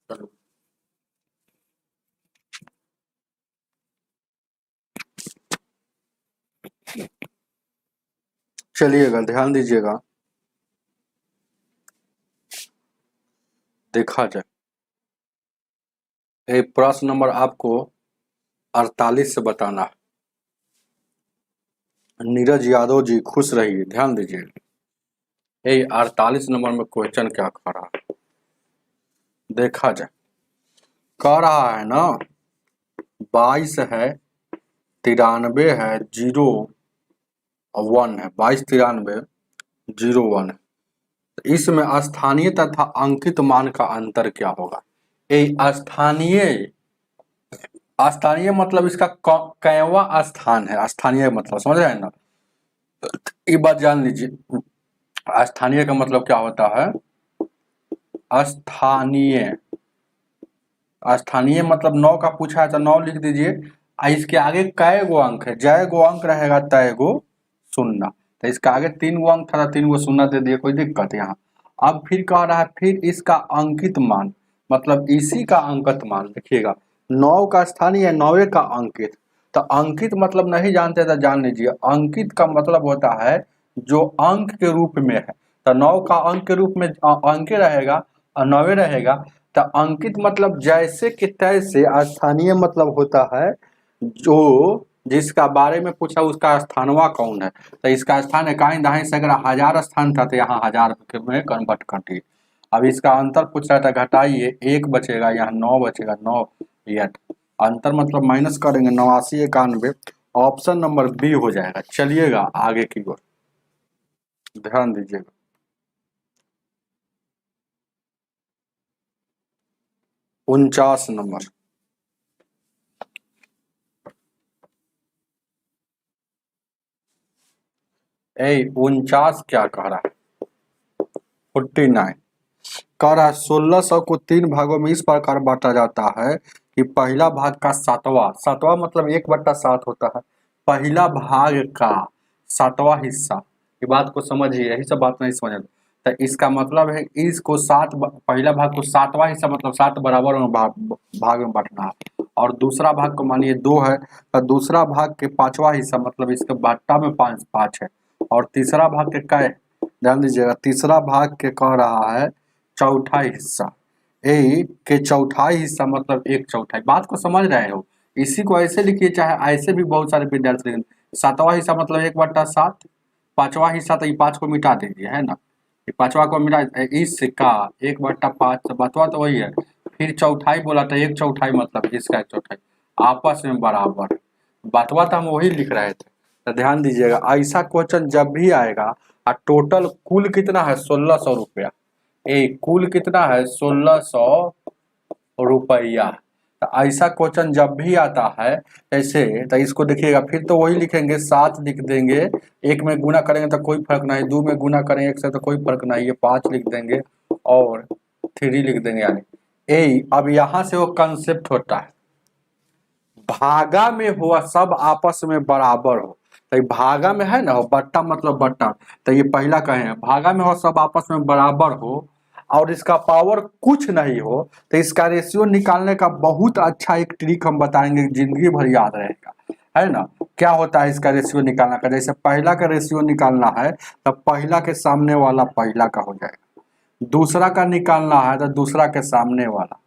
चलो, चलिएगा ध्यान दीजिएगा, देखा जाए। ये प्रश्न नंबर आपको 48 से बताना है। नीरज यादव जी खुश रहिए, ध्यान दीजिए। ये 48 नंबर में क्वेश्चन क्या कह रहा है, देखा जाए। कह रहा है ना, 22 है, 93 है, 01 है, 22, 93, 01 है। तो इसमें स्थानीय तथा अंकित मान का अंतर क्या होगा। ये स्थानीय, स्थानीय मतलब इसका कैवा स्थान है। स्थानीय मतलब समझ रहे हैं ना, ये बात जान लीजिए। स्थानीय का मतलब क्या होता है, स्थानीय, स्थानीय मतलब 9 का पूछा है तो 9 लिख दीजिए। इसके आगे कै गो अंक है, जय गो अंक रहेगा तय गो शून्य। तो इसका आगे 3 गो अंक था तो 3 गो शून्य दे दिए, कोई दिक्कत यहाँ। अब फिर कह रहा है फिर इसका अंकित मान, मतलब इसी का अंकित मान देखिएगा। 9 का स्थानीय, 9 का अंकित। तो अंकित मतलब नहीं जानते तो जान लीजिए, अंकित का मतलब होता है जो अंक के रूप में है। तो 9 का अंक के रूप में अंक रहेगा और 9 रहेगा। तो अंकित मतलब जैसे कि तैसे, स्थानीय मतलब होता है जो जिसका बारे में पूछा उसका स्थानवा कौन है। तो इसका स्थान इकाई दहाई से अगर 1000 स्थान था तो यहाँ 1000 में कन्वर्ट कर दिए। अब इसका अंतर पूछ रहा था, घटाइए, 1 बचेगा, यहाँ 9 बचेगा, 9 8 अंतर मतलब माइनस करेंगे, 89 91। ऑप्शन नंबर बी हो जाएगा। चलिएगा आगे की ओर, ध्यान दीजिएगा। 49 नंबर, 49 क्या कह रहा है, 49 कह रहा है 1600 को 3 भागों में इस प्रकार बांटा जाता है कि पहला भाग का 7वां, 7वां मतलब 1/7 होता है, पहला भाग का 7वां हिस्सा। ये बात को समझिए, यही सब बात नहीं समझ। तो इसका मतलब है इसको पहला भाग को 7वां हिस्सा मतलब 7 बराबर में भाग में बांटना है। और दूसरा भाग को मानिए 2 है तो दूसरा भाग के 5वां हिस्सा मतलब इसके बाट्टा में 5 5 है। और तीसरा भाग के कै, ध्यान दीजिएगा, तीसरा भाग के कह रहा है चौथाई हिस्सा। ए के चौथाई हिस्सा मतलब 1/4। बात को समझ रहे हो। इसी को ऐसे लिखिए, चाहे ऐसे भी बहुत सारे विद्यार्थी लिखेंगे। 7वां हिस्सा मतलब 1/7, 5वां हिस्सा तो ये 5 को मिटा दीजिए, है ना। ये 5वां को मिटा, इसका 1/5 बचवा तो वही है। फिर चौथाई बोला तो 1/4 मतलब इसका 1/4 आपस में बराबर। बतवा तो हम वही लिख रहे थे। तो ध्यान दीजिएगा, ऐसा क्वेश्चन जब भी आएगा और टोटल कुल कितना है 1600 रुपया, कुल कितना है 1600 रुपया। तो ऐसा क्वेश्चन जब भी आता है ऐसे, तो इसको देखिएगा, फिर तो वही लिखेंगे, 7 लिख देंगे, 1 में गुना करेंगे तो कोई फर्क नहीं, 2 में गुना करेंगे 1 से तो कोई फर्क नहीं, ये 5 लिख देंगे और 3 लिख देंगे। यानी अब यहाँ से वो कंसेप्ट होता है, भागा में हुआ सब आपस में बराबर हो। तो ये भागा में है ना, हो बट्टा मतलब बट्टा। तो ये पहला कहे हैं भागा में हो सब आपस में बराबर हो और इसका पावर कुछ नहीं हो, तो इसका रेशियो निकालने का बहुत अच्छा एक ट्रिक हम बताएंगे, जिंदगी भर याद रहेगा, है ना। क्या होता है इसका रेशियो निकालना का, जैसे पहला का रेशियो निकालना है तो पहला के सामने वाला पहला का हो जाएगा, दूसरा का निकालना है तो दूसरा के सामने वाला,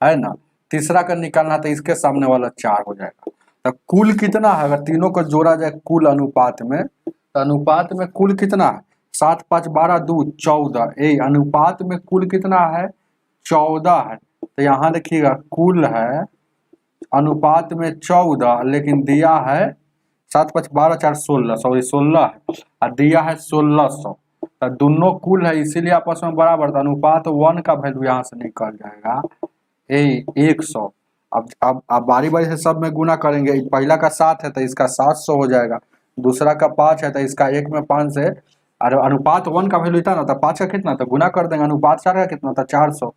है ना, तीसरा का निकालना है तो इसके सामने वाला 4 हो जाएगा। तो कुल कितना है, अगर तीनों को जोड़ा जाए कुल अनुपात में, तो अनुपात में कुल कितना है, 7 5 12 2 14। अनुपात में कुल कितना है 14 है। तो यहाँ देखिएगा कुल है अनुपात में 14, लेकिन दिया है 7 5 12 4 16, सॉरी 16 है और दिया है 1600। तो दोनों कुल है इसीलिए आपस में बराबर था। अनुपात 1 का वैल्यू यहाँ से निकल जाएगा 100। अब बारी बारी से सब में गुना करेंगे, पहला का 7 है तो इसका 700 हो जाएगा, दूसरा का 5 है तो इसका 1 में 5 से, और अनुपात 1 का वैल्यू था ना, तो 5 का कितना था गुना कर देंगे, अनुपात 4 का कितना था 400।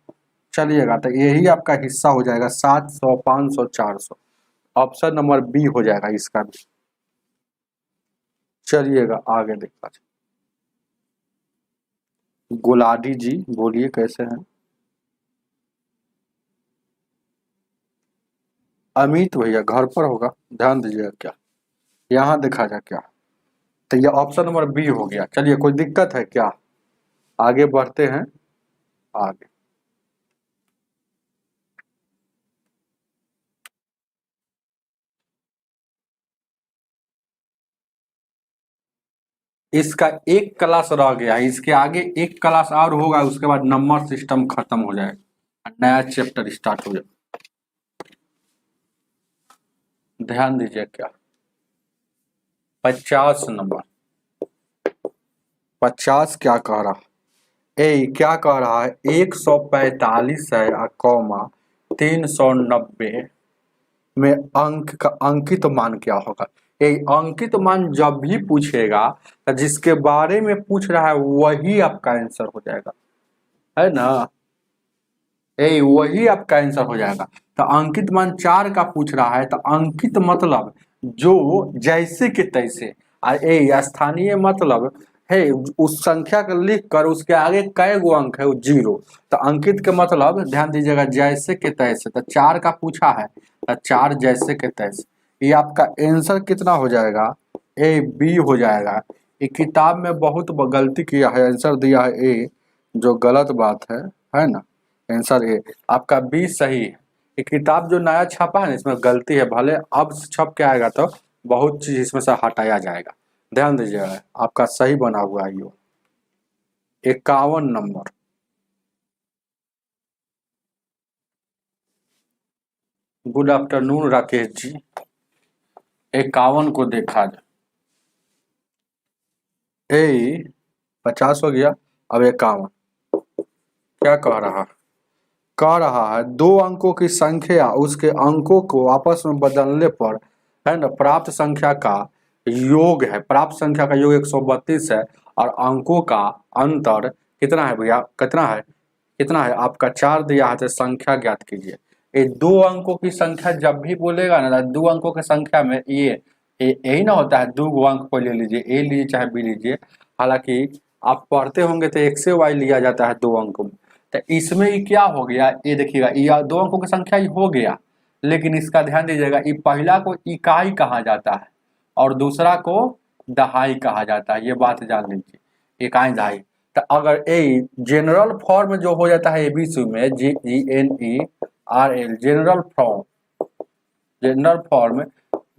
चलिएगा, तो यही आपका हिस्सा हो जाएगा 700 500 400। ऑप्शन नंबर बी हो जाएगा इसका भी। चलिएगा आगे देखा जाए। गुलाडी जी बोलिए कैसे हैं। अमित भैया घर पर होगा, ध्यान दीजिएगा क्या यहाँ देखा जाए क्या, तो ये ऑप्शन नंबर बी हो गया। चलिए कोई दिक्कत है क्या, आगे बढ़ते हैं आगे। इसका एक क्लास रह गया, इसके आगे एक क्लास और होगा, उसके बाद नंबर सिस्टम खत्म हो जाएगा, नया चैप्टर स्टार्ट हो जाएगा। ध्यान दीजिए क्या 50 नंबर, 50 क्या कह रहा क्या कह रहा है 145 है कौमा 390 में अंक का अंकित मान क्या होगा। ये अंकित मान जब भी पूछेगा तो जिसके बारे में पूछ रहा है वही आपका आंसर हो जाएगा, है ना, वही आपका आंसर हो जाएगा। तो अंकित मान 4 का पूछ रहा है तो अंकित मतलब जो जैसे के तैसे, स्थानीय मतलब है उस संख्या को लिख कर उसके आगे कै गो अंक है वो 0। तो अंकित के मतलब ध्यान दीजिएगा जैसे के तैसे, तो 4 का पूछा है तो 4 जैसे के तैसे, ये आपका आंसर कितना हो जाएगा, बी हो जाएगा। ये किताब में बहुत गलती किया है, आंसर दिया है ए, जो गलत बात है ना, आंसर ए आपका बी सही है। ये किताब जो नया छपा है ना इसमें गलती है, भले अब छप के आएगा तो बहुत चीज इसमें से हटाया जाएगा, ध्यान दीजिएगा आपका सही बना हुआ है ये 51 number. Good afternoon Rakesh ji. 51 को देखा जाए 50 हो गया, अब 51 क्या कह रहा है 2 अंकों की संख्या उसके अंकों को आपस में बदलने पर है ना प्राप्त संख्या का योग है, प्राप्त संख्या का योग 132 है और अंकों का अंतर कितना है भैया, कितना है आपका 4 दिया है, तो संख्या ज्ञात कीजिए। ये 2 अंकों की संख्या जब भी बोलेगा ना 2 अंकों की संख्या में यही ना होता है, 2 अंक को ले लीजिए, ए लीजिए चाहे बी लीजिए, हालांकि आप पढ़ते होंगे तो x से y लिया जाता है 2 अंकों में। तो इसमें ये क्या हो गया, ये देखिएगा ये 2 अंकों की संख्या ही हो गया, लेकिन इसका ध्यान दीजिएगा ये पहला को इकाई कहा जाता है और दूसरा को दहाई कहा जाता है, ये बात जान लीजिए, इकाई दहाई। तो अगर जनरल फॉर्म जो हो जाता है एबीसी में GENERAL जनरल फॉर्म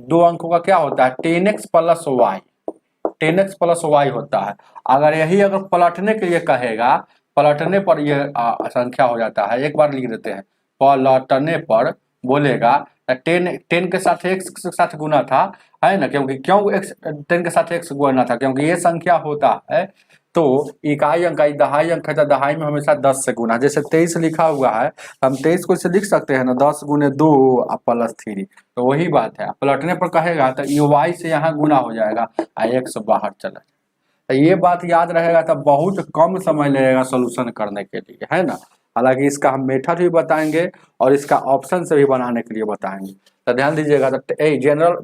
2 अंकों का क्या होता है 10x plus y, 10x plus Y होता है। अगर यही अगर पलटने के लिए कहेगा, पलटने पर यह संख्या हो जाता है, एक बार लिख देते हैं, पलटने पर बोलेगा 10 के साथ x के साथ गुना था, है ना, क्यों x 10 के साथ x गुना था, क्योंकि ये संख्या होता है तो इकाई अंक दहाई अंक है तो दहाई में हमेशा 10 से गुना, जैसे 23 लिखा हुआ है हम 23 को इसे लिख सकते हैं ना 10 गुने 2 प्लस 3, तो वही बात है। पलटने पर कहेगा तो ये y से यहाँ गुना हो जाएगा x बाहर चला, तो ये बात याद रहेगा तो बहुत कम समय लगेगा सोल्यूशन करने के लिए, है ना। हालांकि इसका हम मेथड भी बताएंगे और इसका ऑप्शन से भी बनाने के लिए बताएंगे, तो ध्यान दीजिएगा। तो जनरल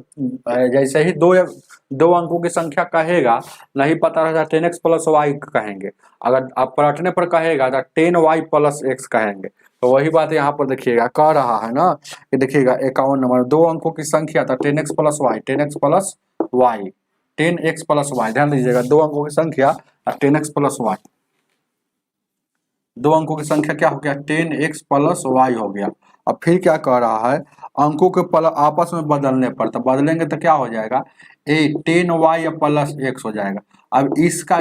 जैसे ही दो अंकों की संख्या कहेगा, नहीं पता रहता 10x प्लस वाई कहेंगे, अगर आप पलटने पर कहेगा तो 10y प्लस x कहेंगे, तो वही बात यहाँ पर देखिएगा कह रहा है ना, ये देखिएगा 51 नंबर 2 अंकों की संख्या था 10x plus y, 10x plus y, 10x plus y, ध्यान दीजिएगा 2 अंकों की संख्या और 10x प्लस वाई, 2 अंकों की संख्या क्या हो गया 10x प्लस वाई हो गया। अब फिर क्या कह रहा है अंकों के आपस में बदलने पर, तो बदलेंगे तो क्या हो जाएगा 10y प्लस x हो जाएगा। अब इसका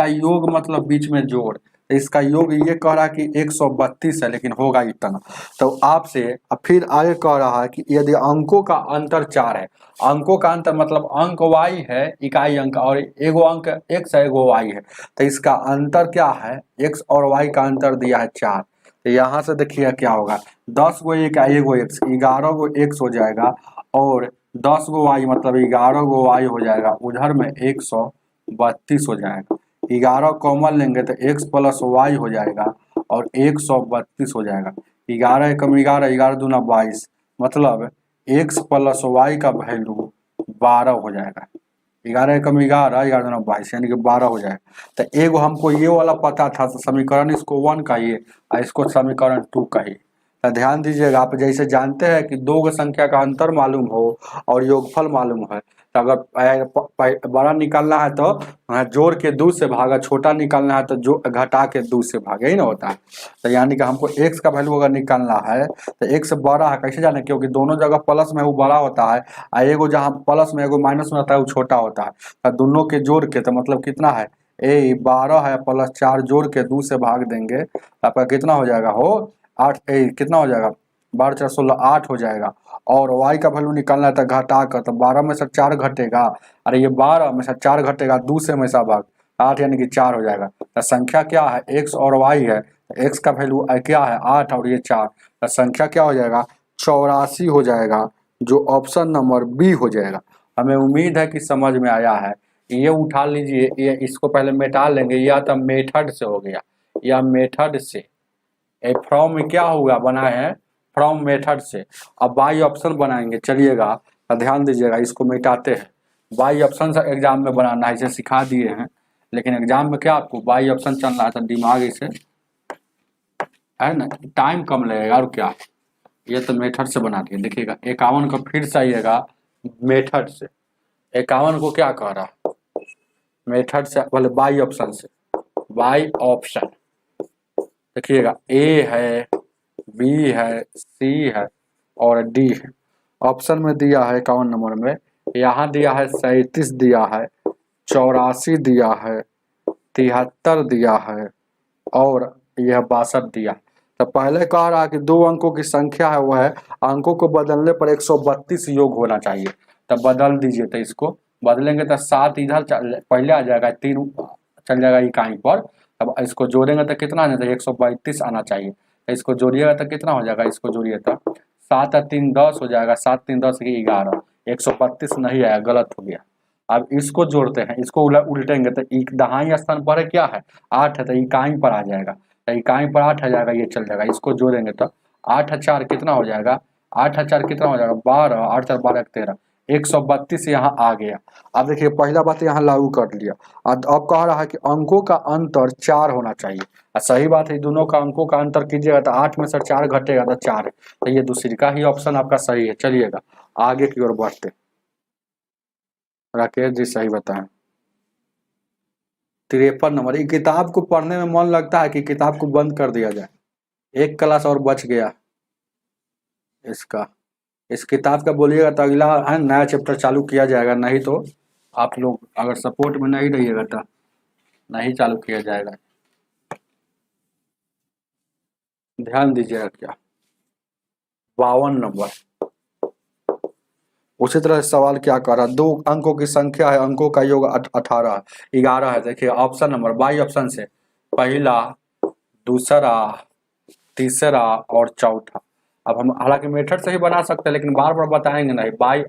योग मतलब बीच में जोड़, इसका योग ये कह रहा है कि 132 है लेकिन होगा इतना, तो आपसे अब फिर आगे कह रहा है कि यदि अंकों का अंतर 4 है, अंकों का अंतर मतलब अंक y है इकाई अंक और एगो अंक x है एगो y है, तो इसका अंतर क्या है x और y का अंतर दिया है 4, तो यहाँ से देखिए क्या होगा 10 गो एक एगो x 11 गो x हो जाएगा और 10 गो y मतलब 11 गो y हो जाएगा, उधर में 132 हो जाएगा, 11 कॉमन लेंगे तो x प्लस वाई हो जाएगा और 132 हो जाएगा, 11 एकम 11, 11 दूना 22, मतलब x प्लस वाई का वैल्यू 12 हो जाएगा, 11 एकम 11, 11 दूना 22 यानी कि 12 हो जाएगा। तो एगो हमको ये वाला पता था तो समीकरण इसको 1 कहिए और इसको समीकरण 2 कहिए, तो ध्यान दीजिएगा, आप जैसे जानते हैं कि दो संख्या का अंतर मालूम हो और योगफल मालूम है, तो अगर बड़ा निकालना है तो जोड़ के 2 से भागा, छोटा निकालना है तो जो घटा के 2 से भागा, यही ना होता है। तो यानी कि हमको x का वैल्यू अगर निकालना है तो x बड़ा है, कैसे जाने, क्योंकि दोनों जगह प्लस में वो बड़ा होता है और एगो जहाँ प्लस में एगो माइनस में होता है वो छोटा होता है। तो दोनों के जोड़ के तो मतलब कितना है, 12 है प्लस 4 जोड़ के 2 से भाग देंगे आपका कितना हो जाएगा, हो 8, कितना हो जाएगा, 12 4 16 8 हो जाएगा। और y का वैल्यू निकालना है तो घटा कर, तो 12 में से 4 घटेगा, अरे ये 12 में से 4 घटेगा, 2 से हमेशा भाग 8 यानी कि 4 हो जाएगा। तो संख्या क्या है, x और y है, x का वैल्यू क्या है 8 और ये 4, तो संख्या क्या हो जाएगा 84 हो जाएगा, जो ऑप्शन नंबर बी हो जाएगा। हमें उम्मीद है कि समझ में आया है। ये उठा लीजिए, ये इसको पहले मिटा लेंगे, या तो मेथड से हो गया या मेथड से, फ्रॉम में क्या हुआ बनाए हैं फ्रॉम मेथड से। अब बाई ऑप्शन बनाएंगे, चलिएगा ध्यान दीजिएगा, इसको मिटाते हैं। बाई ऑप्शन से एग्जाम में बनाना है, इसे सिखा दिए हैं, लेकिन एग्जाम में क्या आपको बाई ऑप्शन चलना है तो दिमाग इसे है ना, टाइम कम लगेगा और क्या। ये तो मेथड से बना दिए, देखिएगा 51 को फिर से आइएगा मेथड से, 51 को क्या कह रहा मेथड से, बोले बाई ऑप्शन से, बाई ऑप्शन देखिएगा ए है, बी है, सी है और डी है। ऑप्शन में दिया है 51 नंबर में, यहाँ दिया है 37 दिया है, 84 दिया है, 73 दिया है और यह 62 दिया। तो पहले कह रहा है कि 2 अंकों की संख्या है, वह है अंकों को बदलने पर 132 योग होना चाहिए। तब बदल दीजिए, तो इसको बदलेंगे तो 7 इधर पहले आ जाएगा, 3 चल जाएगा इकाई पर, तब इसको जोड़ेंगे तो कितना आ जाता है 132 आना चाहिए। तो इसको जोड़िएगा तो कितना हो जाएगा, इसको जोड़िए तो 7 और 3 10 हो जाएगा, 7 3 10 की 11, 132 नहीं आया, गलत हो गया। अब इसको जोड़ते हैं, इसको उल्टेंगे तो दहाई स्थान पर है क्या है 8 है, तो इकाई पर आ जाएगा, तो इकाई पर 8 आ जाएगा, ये चल जाएगा। इसको जोड़ेंगे तो 8 और 4 कितना हो जाएगा, 8 और 4 कितना हो जाएगा 12, 8 और 12 13, 132 यहाँ आ गया। अब देखिए पहला बात यहाँ लागू कर लिया। अब कह रहा है कि अंकों का अंतर 4 होना चाहिए, और सही बात है, दोनों का अंकों का अंतर कीजिएगा तो 8 में से 4 घटेगा तो 4 है, तो ये दूसरी का ही ऑप्शन आपका सही है। चलिएगा आगे की ओर बढ़ते, राकेश जी सही बताएं। 53 नंबर, ये किताब को पढ़ने में मन लगता है कि किताब को बंद कर दिया जाए, एक क्लास और बच गया इसका। इस किताब का बोलिएगा तो अगला है नया चैप्टर चालू किया जाएगा, नहीं तो आप लोग अगर सपोर्ट में नहीं रहिएगा तो नहीं चालू किया जाएगा। ध्यान दीजिएगा क्या 52 नंबर, उसी तरह सवाल क्या कर रहा है, 2 अंकों की संख्या है, अंकों का योग 18 11 है। देखिए ऑप्शन नंबर बाई ऑप्शन से पहला, दूसरा, तीसरा और चौथा। अब हम हालांकि मेथड से ही बना सकते हैं, लेकिन बार बार बताएंगे नहीं, बाई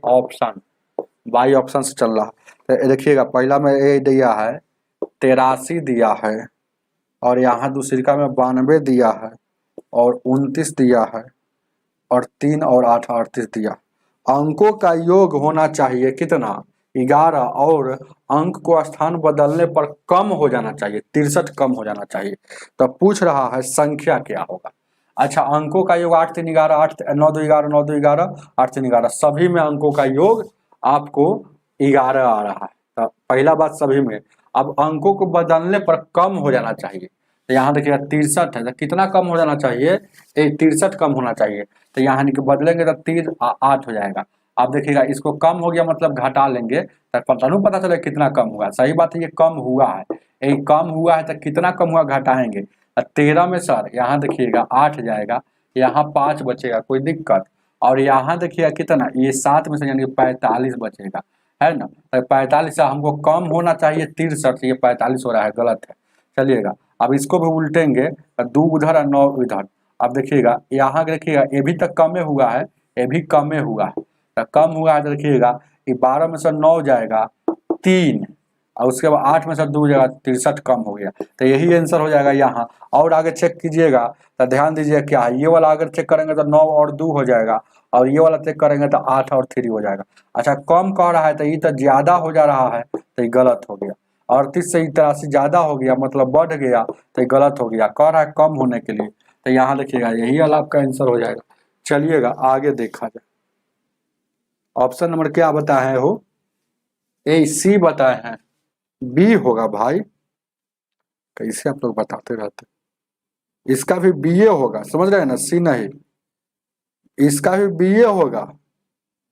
ऑप्शन से चल रहा है। तो देखिएगा पहला में ए दिया है 83 दिया है, और यहाँ दूसरी में 92 दिया है, और 29 दिया है, और 3 और 8 38 दिया। अंकों का योग होना चाहिए कितना 11, और अंक को स्थान बदलने पर कम हो जाना चाहिए, 63 कम हो जाना चाहिए। तो पूछ रहा है संख्या क्या होगा। अच्छा, अंकों का योग 8 3 11, 8 9 2 11, 9 2 11, 8 3 11, सभी में अंकों का योग आपको 11 आ रहा है। तो पहला बात सभी में। अब अंकों को बदलने पर कम हो जाना चाहिए, तो यहाँ देखिएगा 63 है, तो कितना कम हो जाना चाहिए 63 कम होना चाहिए। तो यहाँ बदलेंगे तो 3 8 हो जाएगा। आप देखिएगा इसको कम हो गया मतलब घटा लेंगे तो पता चले कितना कम हुआ। सही बात है, ये कम हुआ है, ये कम हुआ है तो कितना कम हुआ घटाएंगे। 13 में सर यहाँ देखिएगा 8 जाएगा, यहाँ 5 बचेगा, कोई दिक्कत। और यहाँ देखिएगा कितना, ये 7 में से यानी 45 बचेगा, है ना। तो 45 से हमको कम होना चाहिए 63, ये 45 हो रहा है, गलत है। चलिएगा अब इसको भी उल्टेंगे, 2 उधर और 9 इधर। अब देखिएगा यहाँ देखिएगा ये भी तक कमे हुआ है, ये भी कमे हुआ है, तो कम हुआ है। देखिएगा ये 12 में से 9 जाएगा 3, और उसके बाद 8 में से 2 जाएगा 63 कम हो गया। तो यही आंसर हो जाएगा यहाँ। और आगे चेक कीजिएगा तो ध्यान दीजिए क्या है, ये वाला अगर चेक करेंगे तो 9 और 2 हो जाएगा, और ये वाला चेक करेंगे तो 8 और 3 हो जाएगा। अच्छा, कम कह रहा है तो ये तो ज्यादा हो जा रहा है, तो ये गलत हो गया। 38 से 83 ज्यादा हो गया मतलब बढ़ गया, तो ये गलत हो गया। कह रहा है कम होने के लिए, तो यहाँ देखिएगा यही वाला आपका आंसर हो जाएगा। चलिएगा आगे देखा जाए। ऑप्शन नंबर क्या बताए हो? ए सी बताए हैं, बी होगा भाई। कैसे आप लोग बताते रहते, इसका भी बीए होगा, समझ रहे हैं ना, सी नहीं, इसका भी बीए होगा।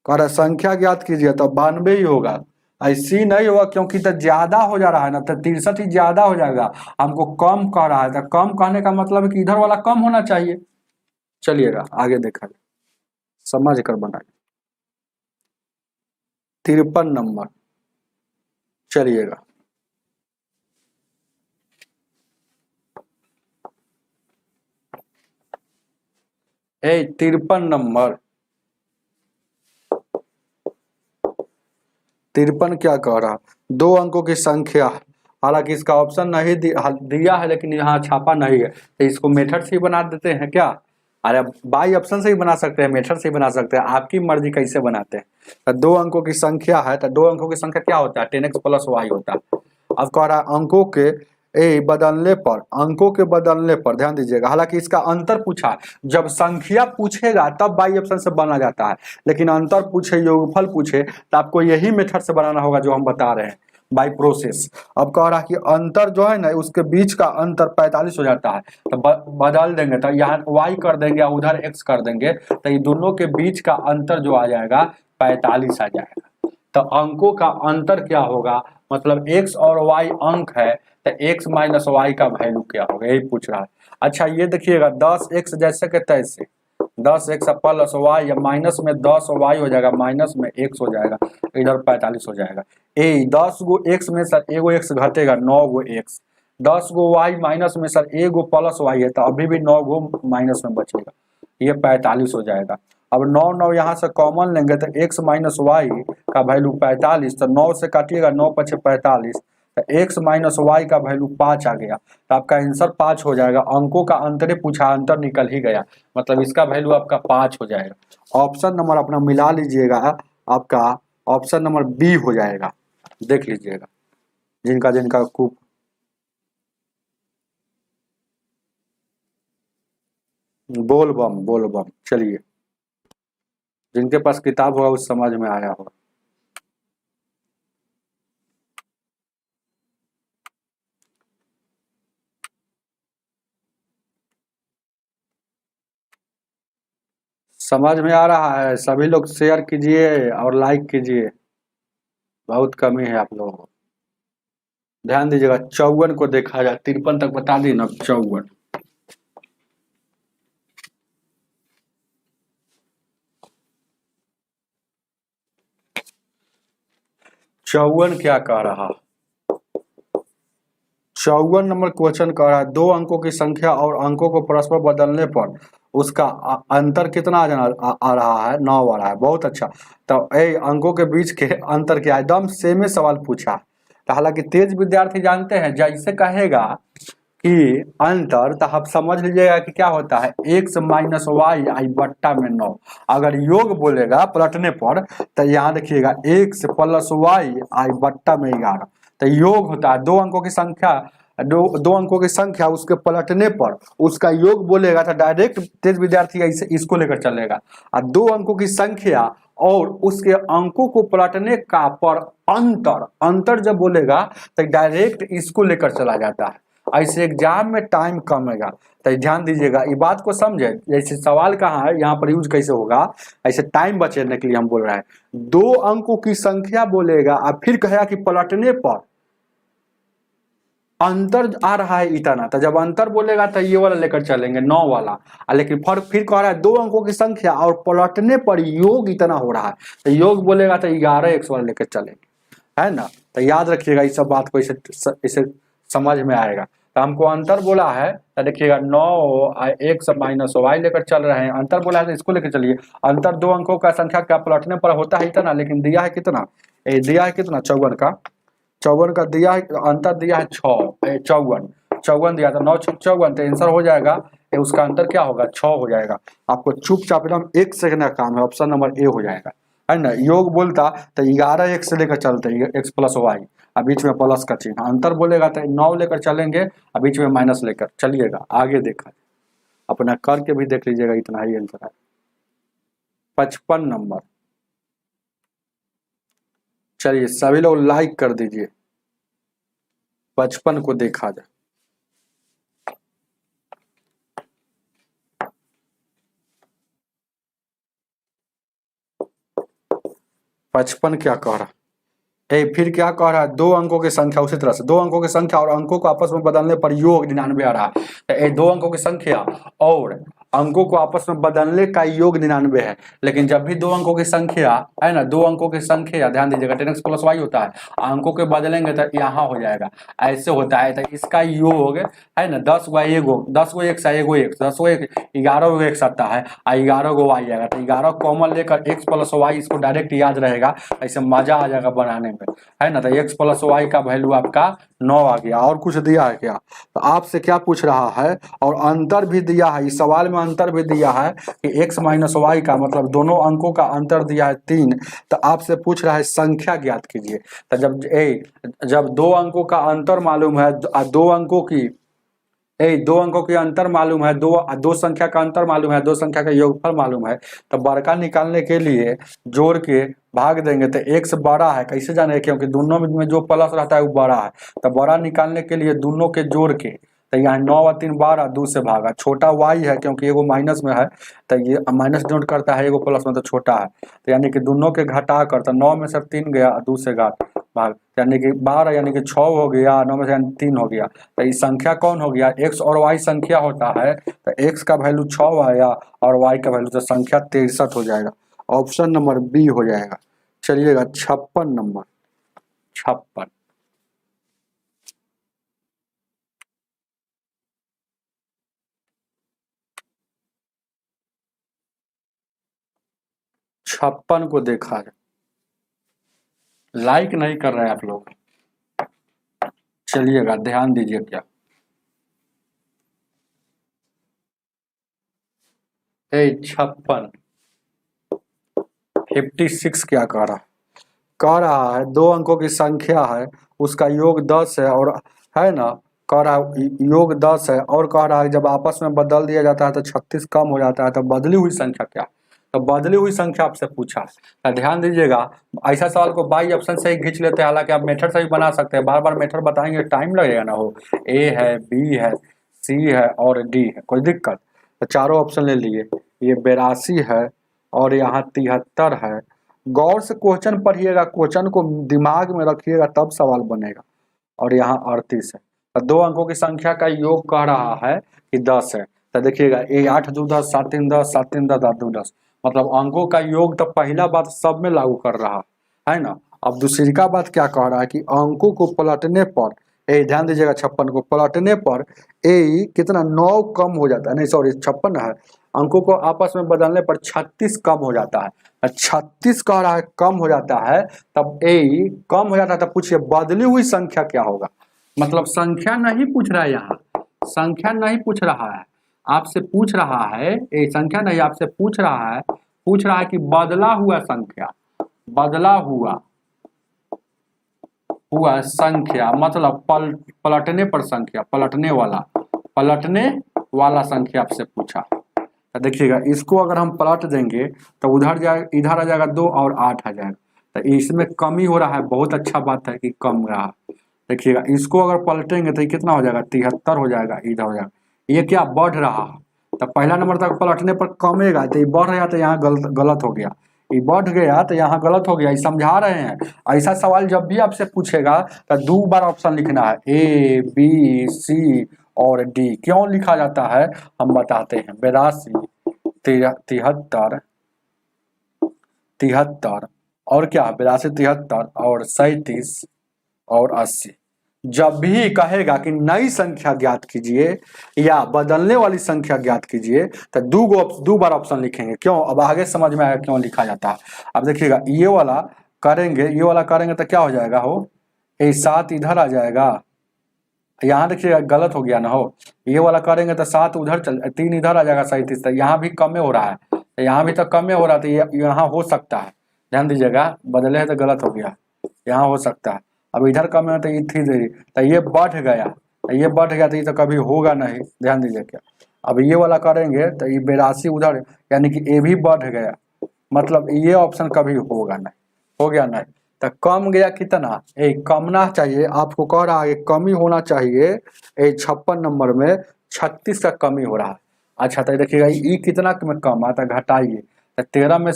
कह रहा संख्या ज्ञात कीजिए तो 92 ही होगा। ऐसी नहीं होगा क्योंकि तो ज्यादा हो जा रहा है ना, तो 63 ही ज्यादा हो जाएगा। हमको कम कह रहा है, तो कम कहने का मतलब है कि इधर वाला कम होना चाहिए। चलिएगा आगे देखा जाए, समझ कर बनाइए। 53 नंबर, चलिएगा। ए 53 नंबर, 53 क्या कह रहा, दो अंकों की संख्या, हालांकि इसका ऑप्शन नहीं दिया है लेकिन यहाँ छापा नहीं है, तो इसको मेथड से ही बना देते हैं क्या? अरे बाई ऑप्शन से ही बना सकते हैं, मेथड से ही बना सकते हैं, आपकी मर्जी कैसे बनाते हैं। तो दो अंकों की संख्या है, तो दो अंकों की संख्या क्या होता है? 10x प्लस वाई होता है। अब कह रहा है अंकों के बदलने पर, अंकों के बदलने पर ध्यान दीजिएगा, हालांकि इसका अंतर पूछा, जब संख्या पूछेगा तब बाई ऑप्शन से बना जाता है, लेकिन अंतर पूछे, योगफल पूछे, तो आपको यही मेथड से बनाना होगा जो हम बता रहे हैं, बाई प्रोसेस। अब कह रहा है कि अंतर जो है ना, उसके बीच का अंतर 45 हो जाता है, तो बदल देंगे, तो यहाँ y कर देंगे और उधर x कर देंगे, तो ये दोनों के बीच का अंतर जो आ जाएगा 45 आ जाएगा। तो अंकों का अंतर क्या होगा, मतलब x और y अंक है, तो x माइनस वाई का वैल्यू क्या होगा, यही पूछ रहा है। अच्छा ये देखिएगा 10x जैसे के तैसे, 10x प्लस वाई, या माइनस में 10y हो जाएगा, माइनस में x हो जाएगा, इधर 45 हो जाएगा। 10 गो x में सर एगो x घटेगा, 9 गो x, 10 गो y माइनस में सर एगो प्लस y है, तो अभी भी 9 गो माइनस में बचेगा, ये 45 हो जाएगा। अब 9 यहाँ से कॉमन लेंगे तो x माइनस वाई का वैल्यू 45, तो 9 से काटिएगा, 9 पचे 45, तो x माइनस वाई का वैल्यू 5 आ गया, तो आपका आंसर 5 हो जाएगा। अंकों का अंतरे पूछा, अंतर निकल ही गया, मतलब इसका वैल्यू आपका 5 हो जाएगा। ऑप्शन नंबर अपना मिला लीजिएगा, आपका ऑप्शन नंबर बी हो जाएगा, देख लीजिएगा जिनका जिनका खूब। बोल बम, बोल बम, चलिए जिनके पास किताब होगा उस समझ में आया होगा। समझ में आ रहा है? सभी लोग शेयर कीजिए और लाइक कीजिए, बहुत कमी है आप लोगों को। ध्यान दीजिएगा 54 को देखा जाए, 53 तक बता दी ना, 54। चौवन क्या कह रहा, 54 नंबर क्वेश्चन कह रहा है दो अंकों की संख्या और अंकों को परस्पर बदलने पर उसका अंतर कितना आ रहा है, 9 आ रहा है। बहुत अच्छा, तो अंकों के बीच के अंतर क्या, एकदम सेम ही सवाल पूछा। तो हालांकि तेज विद्यार्थी जानते हैं, जैसे कहेगा कि अंतर, तो आप समझ लीजिएगा कि क्या होता है, x माइनस वाई आई बट्टा में 9। अगर योग बोलेगा पलटने पर, तो यहाँ देखिएगा x प्लस वाई आई बट्टा में 11, तो योग होता है दो अंकों की संख्या, दो अंकों की संख्या उसके पलटने पर उसका योग बोलेगा, तो डायरेक्ट तेज विद्यार्थी ऐसे इसको लेकर चलेगा। और दो अंकों की संख्या और उसके अंकों को पलटने का पर अंतर, अंतर जब बोलेगा तो डायरेक्ट इसको लेकर चला जाता है। ऐसे एग्जाम में टाइम कमेगा, तो ध्यान दीजिएगा, ये बात को समझे। जैसे सवाल कहाँ है, यहाँ पर यूज कैसे होगा, ऐसे टाइम बचने के लिए हम बोल रहे हैं। दो अंकों की संख्या बोलेगा और फिर कहेगा कि पलटने पर अंतर आ रहा है इतना, तो जब अंतर बोलेगा तो ये वाला लेकर चलेंगे 9 वाला। लेकिन फर्क फिर कह रहा है दो अंकों की संख्या और पलटने पर योग इतना हो रहा है, तो योग बोलेगा तो 11x वाला लेकर चलेंगे, है ना। तो याद रखिएगा इस सब बात को, इसे समझ में आएगा। तो हमको अंतर बोला है, तो देखिएगा 9 x माइनस वाई लेकर चल रहे हैं। अंतर बोला है तो इसको लेकर चलिए। अंतर दो अंकों का संख्या का पलटने पर होता है इतना, लेकिन दिया है कितना, दिया है कितना 54 का, 54 का दिया है, अंतर दिया है 6, 54 दिया था, 9 6 54, तो आंसर हो जाएगा उसका अंतर क्या होगा, 6 हो जाएगा। आपको चुपचाप एकदम 1 सेकंड का काम है, ऑप्शन नंबर ए हो जाएगा, है ना। योग बोलता तो 11x से लेकर चलते, x प्लस वाई, अब बीच में प्लस का चिन्ह। अंतर बोलेगा तो 9 लेकर चलेंगे और बीच में माइनस लेकर चलिएगा। आगे देखा अपना करके भी देख लीजिएगा, इतना ही आंसर है। 55 नंबर। चलिए सभी लोग लाइक कर दीजिए, 55 को देखा जाए। पचपन क्या कह रहा फिर क्या कह रहा है, दो अंकों की संख्या, उसी तरह से दो अंकों की संख्या और अंकों को आपस में बदलने पर योग 99 आ रहा है। दो अंकों की संख्या और अंकों को आपस में बदलने का योग 99 है, लेकिन जब भी दो अंकों की संख्या है ना, दो अंकों की संख्या ध्यान दीजिएगा 10x + y होता है, अंकों के बदलेंगे तो यहाँ हो जाएगा, ऐसे होता है। तो इसका योग है ना 10 गो एगो 10 गो एक 10 गो एक 11 गो एक आता है, 11 गो y आएगा। तो 11 कॉमन लेकर x + y, इसको डायरेक्ट याद रहेगा, ऐसे मजा आ जाएगा बनाने में, है ना। तो x + y का वैल्यू आपका 9 आ गया। और कुछ दिया है क्या, तो आपसे क्या पूछ रहा है, और अंतर भी दिया है, इस सवाल में अंतर भी दिया है कि x - y का मतलब दोनों अंकों का अंतर दिया है 3। तो आपसे पूछ रहा है संख्या ज्ञात कीजिए। तो जब दो अंकों का अंतर मालूम है, दो अंकों की दो अंकों की अंतर मालूम है, दो संख्या का अंतर मालूम है, दो संख्या का योगफल मालूम है, तो बड़का निकालने के लिए जोड़ के भाग देंगे। तो x बड़ा है, कैसे जाने, क्योंकि दोनों में जो प्लस रहता है वो बड़ा है। तो बड़ा निकालने के लिए दोनों के जोड़ के, तो यहाँ 9 और 3 12, 2 से भागा। छोटा y है क्योंकि एगो माइनस में है, तो ये माइनस डिनोट करता है, एगो प्लस में तो छोटा है। तो यानी कि दोनों के घटा कर, तो 9 में से 3 गया, 2 से घाट भाग, यानी कि 12, यानी कि 6 हो गया, 9 में से 3 हो गया। तो ये संख्या कौन हो गया, x और y संख्या होता है। तो x का वैल्यू 6 आया और y का वैल्यू, तो संख्या 63 हो जाएगा। ऑप्शन नंबर बी हो जाएगा। चलिएगा 56 नंबर। 56 56 को देखा है, लाइक नहीं कर रहे हैं आप लोग। चलिएगा ध्यान दीजिए क्या 56 56 क्या कह रहा है दो अंकों की संख्या है, उसका योग 10 है, और है ना, कह रहा है योग 10 है, और कह रहा है जब आपस में बदल दिया जाता है तो 36 कम हो जाता है। तो बदली हुई संख्या क्या, तो बदली हुई संख्या आपसे पूछा। तो ध्यान दीजिएगा, ऐसा सवाल को बाई ऑप्शन से ही खींच लेते हैं, हालांकि आप मेथड से भी बना सकते हैं, बार बार मेथड बताएंगे टाइम लगेगा ना। हो ए है, बी है, सी है और डी है, कोई दिक्कत। तो चारों ऑप्शन ले लिए, ये 82 है और यहाँ 73 है। गौर से क्वेश्चन पढ़िएगा, क्वेश्चन को दिमाग में रखिएगा तब सवाल बनेगा। और यहाँ 38 है। तो दो अंकों की संख्या का योग कह रहा है कि 10 है। तो देखिएगा, 8 2 10, 7 3 10, 7 3 10, 8 2 10, मतलब अंकों का योग तो पहला बात सब में लागू कर रहा है ना। अब दूसरी का बात क्या कह रहा है कि अंकों को पलटने पर, ध्यान दीजिएगा 56 को पलटने पर कितना 9 कम हो जाता है, नहीं सॉरी 56 है, अंकों को आपस में बदलने पर 36 कम हो जाता है। 36 कह रहा है कम हो जाता है, तब कम हो जाता है, तब पूछिए बदली हुई संख्या क्या होगा। मतलब संख्या नहीं पूछ रहा है, यहाँ संख्या नहीं पूछ रहा है, आपसे पूछ रहा है, संख्या नहीं आपसे पूछ रहा है कि बदला हुआ संख्या, बदला हुआ संख्या, मतलब पलटने पर संख्या, पलटने वाला संख्या आपसे पूछा। तो देखिएगा, इसको अगर हम पलट देंगे तो इधर आ जाएगा 2 और 8 आ जाएगा। तो इसमें कमी हो रहा है, बहुत अच्छा बात है कि कम रहा। देखिएगा, इसको अगर पलटेंगे तो ये कितना हो जाएगा, 73 हो जाएगा, इधर हो जाएगा। ये क्या बढ़ रहा है, तो पहला नंबर तक पलटने पर कमेगा, तो ये बढ़ रहा, तो यहाँ गलत हो गया, ये बढ़ गया तो यहाँ गलत हो गया। ये समझा रहे हैं। ऐसा सवाल जब भी आपसे पूछेगा तो 2 बार ऑप्शन लिखना है, ए बी सी और डी। क्यों लिखा जाता है हम बताते हैं। 82 73 73 और क्या, 82 73 और 37 और 80। जब भी कहेगा कि नई संख्या ज्ञात कीजिए या बदलने वाली संख्या ज्ञात कीजिए, तो 2 बार ऑप्शन लिखेंगे। क्यों, अब आगे समझ में आएगा क्यों लिखा जाता है। अब देखिएगा, ये वाला करेंगे तो क्या हो जाएगा, हो 7 इधर आ जाएगा, यहाँ देखिएगा गलत हो गया ना, हो ये वाला करेंगे तो 7 उधर 3 इधर आ जाएगा, 37। तो यहाँ भी कमे हो रहा है, तो यहाँ भी तो कमे हो रहा है, तो ये यहाँ हो सकता है। ध्यान दीजिएगा, बदले है तो गलत हो गया, यहाँ हो सकता है। अब इधर कम है तो ये थी देरी, तो ये बढ़ गया, तो ये तो ये कभी होगा नहीं। ध्यान दीजिए क्या, अब ये वाला करेंगे तो ये 82 उधर, यानी कि ए भी बढ़ गया, मतलब ये ऑप्शन कभी होगा नहीं, हो गया नहीं। तो कम गया कितना, कमना चाहिए, आपको कह रहा है कमी होना चाहिए 56 नंबर में 36 का कमी हो रहा है। अच्छा तो देखिएगा ये कितना में कम आता, घटाइए तो 13 में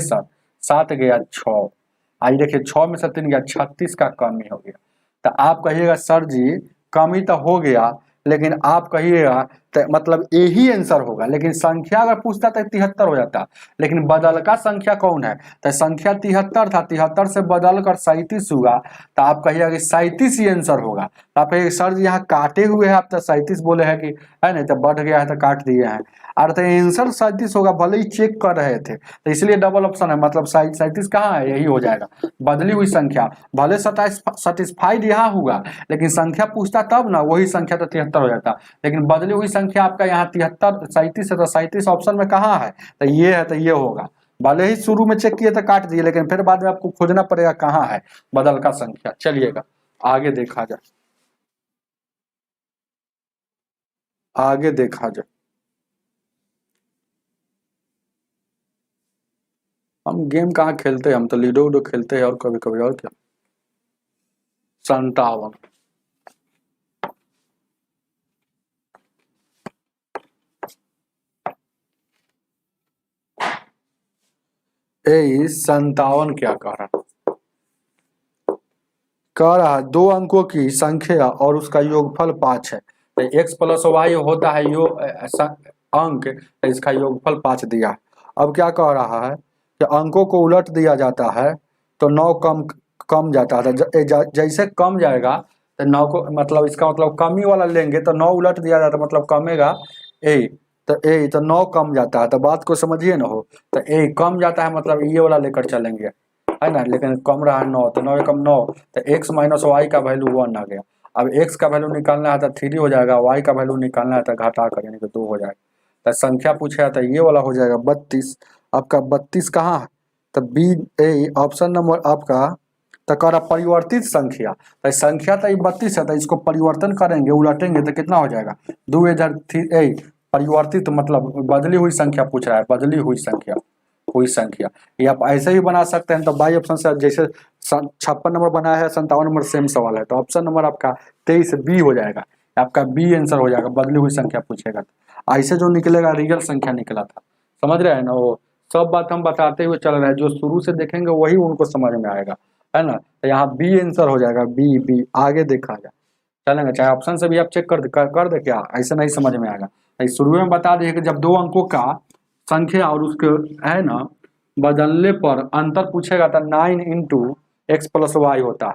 सर 7 गया 6, आइए देखिए 6 में से 3 गया 36 का कमी हो गया। तो आप कहिएगा सर जी कमी तो हो गया, लेकिन आप कहिएगा तो मतलब यही आंसर होगा, लेकिन संख्या अगर पूछता तो 73 हो जाता, लेकिन बदल का संख्या कौन है, तो संख्या 73 था, 73 से बदल कर 37 हुआ, तो आप कहिएगा कि 37 ही आंसर होगा। तो आप कहिएगा सर जी यहाँ काटे हुए हैं, आप तो 37 बोले हैं कि है नहीं, तो बढ़ गया है तो काट दिए हैं, और तो आंसर 37 होगा, भले ही चेक कर रहे थे, तो इसलिए डबल ऑप्शन है, मतलब 37 कहाँ है, यही हो जाएगा। बदली हुई संख्या भले 27 सेटिस्फाइड यहाँ होगा, लेकिन संख्या पूछता तब ना, वही संख्या तो 73 हो जाता, लेकिन बदली हुई संख्या आपका यहाँ 73 37 है, तो 37 ऑप्शन में कहाँ है, तो ये है, तो ये होगा। भले ही शुरू में चेक किए तो काट दिए, लेकिन फिर बाद में आपको खोजना पड़ेगा कहाँ है बदल का संख्या। चलिएगा आगे देखा जाए, आगे देखा जाए। हम गेम कहाँ खेलते हैं, हम तो लूडो वूडो खेलते हैं, और कभी कभी और क्या। 57 57 क्या कह रहा है, कह रहा है 2 अंकों की संख्या और उसका योगफल 5 है, तो x प्लस वाई होता है अंक, तो इसका योगफल 5 दिया है। अब क्या कह रहा है कि अंकों को उलट दिया जाता है तो 9 कम कम जाता है, जैसे कम जाएगा तो 9 को, मतलब इसका मतलब कमी वाला लेंगे तो 9 उलट दिया जाता है, मतलब कमेगा तो 9 कम जाता है, तो बात को समझिए ना हो, तो कम जाता है मतलब ये वाला लेकर चलेंगे, है ना, लेकिन कम रहा 9, तो 9 कम 9, तो x माइनस वाई का वैल्यू 1 आ गया। अब x का वैल्यू निकालना है तो 3 हो जाएगा, y का वैल्यू निकालना है तो घटा कर यानी कि 2 हो जाएगा। तो संख्या पूछा तो ये वाला हो जाएगा 32। आपका 32 कहाँ है, तो बी ऑप्शन नंबर आपका, तो कह रहा परिवर्तित संख्या, तो संख्या तो 32 है, तो इसको परिवर्तन करेंगे उलटेंगे तो कितना हो जाएगा 2 इधर 3 परिवर्तित मतलब बदली हुई संख्या पूछ रहा है, बदली हुई संख्या, हुई संख्या। ये आप ऐसे ही बना सकते हैं, तो बाई ऑप्शन से जैसे 56 नंबर बनाया है, 57 नंबर सेम सवाल है, तो ऑप्शन नंबर आपका 23 बी हो जाएगा, आपका बी आंसर हो जाएगा, बदली हुई संख्या पूछेगा तो ऐसे जो निकलेगा रियल संख्या निकला था, समझ रहे हैं ना। वो सब बात हम बताते हुए चल रहे हैं, जो शुरू से देखेंगे वही उनको समझ में आएगा, है ना। तो यहाँ बी आंसर हो जाएगा, बी बी आगे देखा जाए चलेंगे, चाहे ऑप्शन से भी आप चेक कर दे क्या, ऐसे नहीं समझ में आएगा। शुरू में बता दिए कि जब 2 अंकों का संख्या और उसके है ना बदलने पर अंतर पूछेगा तो 9 इंटू एक्स प्लस वाई होता है,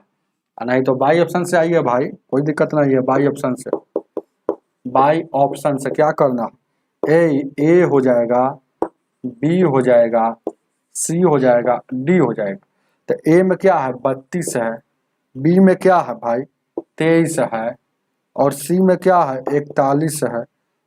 नहीं तो बाई ऑप्शन से आइए भाई, कोई दिक्कत नहीं है, बाई ऑप्शन से, बाई ऑप्शन से क्या करना, ए हो जाएगा, बी हो जाएगा, सी हो जाएगा, डी हो जाएगा। तो ए में क्या है 32 है, बी में क्या है भाई 23 है, और सी में क्या है 41 है,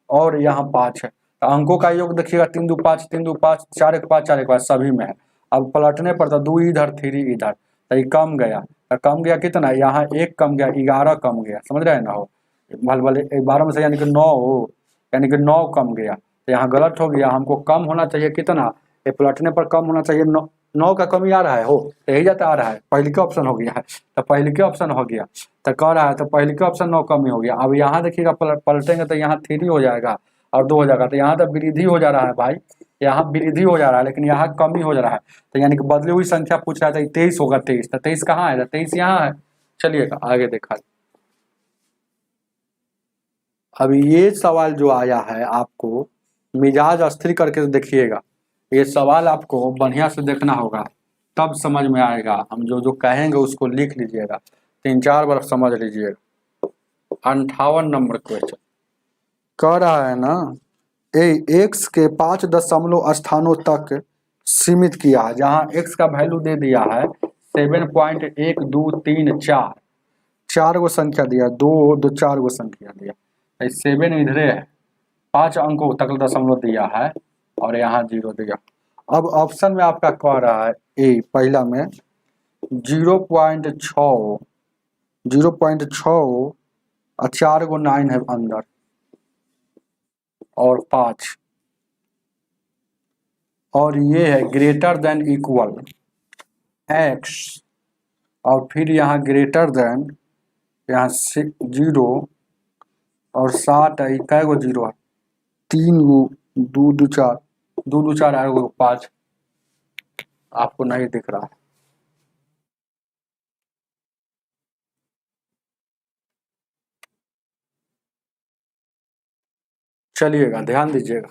और यहाँ 5 है। तो अंकों का योग देखिएगा 3 2 5 3 2 5 4 1 5 4 1 5 सभी में है। अब पलटने पर तो 2 इधर 3 इधर, तो ये कम गया, तो कम गया कितना, यहाँ 1 कम गया, 11 कम गया, समझ रहे हैं ना हो, भले 12 में से यानी कि 9 हो, यानी कि 9 कम गया, तो यहाँ गलत हो गया, हमको कम होना चाहिए कितना, ये पलटने पर कम होना चाहिए 9 का कमी आ रहा है, हो तो यही जाता आ रहा है, पहले का ऑप्शन हो गया है, तो पहले के ऑप्शन हो गया, तो कह रहा है तो पहले के ऑप्शन 9 कमी हो गया। अब यहाँ देखिएगा पलटेंगे तो यहाँ 3 हो जाएगा और 2 हो जाएगा, तो यहाँ तो वृद्धि हो जा रहा है भाई, यहाँ वृद्धि हो जा रहा है, लेकिन यहाँ कमी हो जा रहा है, तो यानी कि बदली हुई संख्या पूछ रहा था 23 होगा, 23, तो 23 कहाँ है, 23 यहाँ है। चलिएगा आगे देखा, अब ये सवाल जो आया है आपको मिजाज अस्थिर करके देखिएगा, ये सवाल आपको बढ़िया से देखना होगा तब समझ में आएगा, हम जो जो कहेंगे उसको लिख लीजिएगा, 3 4 बार समझ लीजिएगा। 58 नंबर क्वेश्चन कह रहा है ना, एक्स के 5 दशमलव स्थानों तक सीमित किया है, जहाँ एक्स का वैल्यू दे दिया है 7.1234, 4 गो संख्या दिया, 2 2 4 गो संख्या दिया, 7 इधरे है, 5 अंकों तक दशमलव दिया है और यहाँ 0 दिया। अब ऑप्शन में आपका कह रहा है ए पहला में 0.6 और 4 गो 9 है अंदर, और 5, और ये है ग्रेटर देन इक्वल x, और फिर यहाँ ग्रेटर देन यहाँ 0 और 7 है, कै गो 0 है, 3 गो, 2 2 4, 2 2 4 8 गो 5, आपको नहीं दिख रहा है। चलिएगा ध्यान दीजिएगा,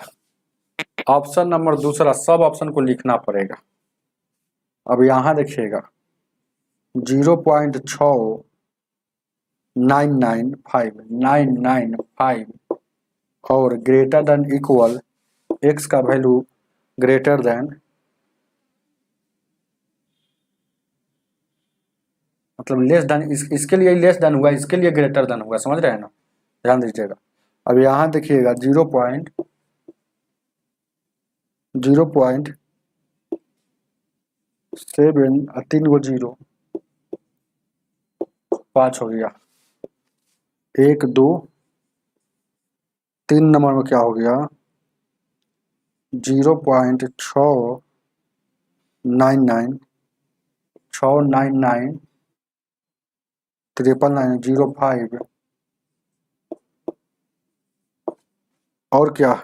ऑप्शन नंबर दूसरा, सब ऑप्शन को लिखना पड़ेगा। अब यहाँ देखिएगा 0.995 और ग्रेटर देन इक्वल x का वैल्यू ग्रेटर देन, मतलब लेस देन, इसके लिए लेस देन हुआ, इसके लिए ग्रेटर देन हुआ, समझ रहे हैं ना, ध्यान दीजिएगा। अब यहाँ देखिएगा 0.7 3 गो 0, 5 हो गया, 1 2 3 नंबर में क्या हो गया 0.699 5 और क्या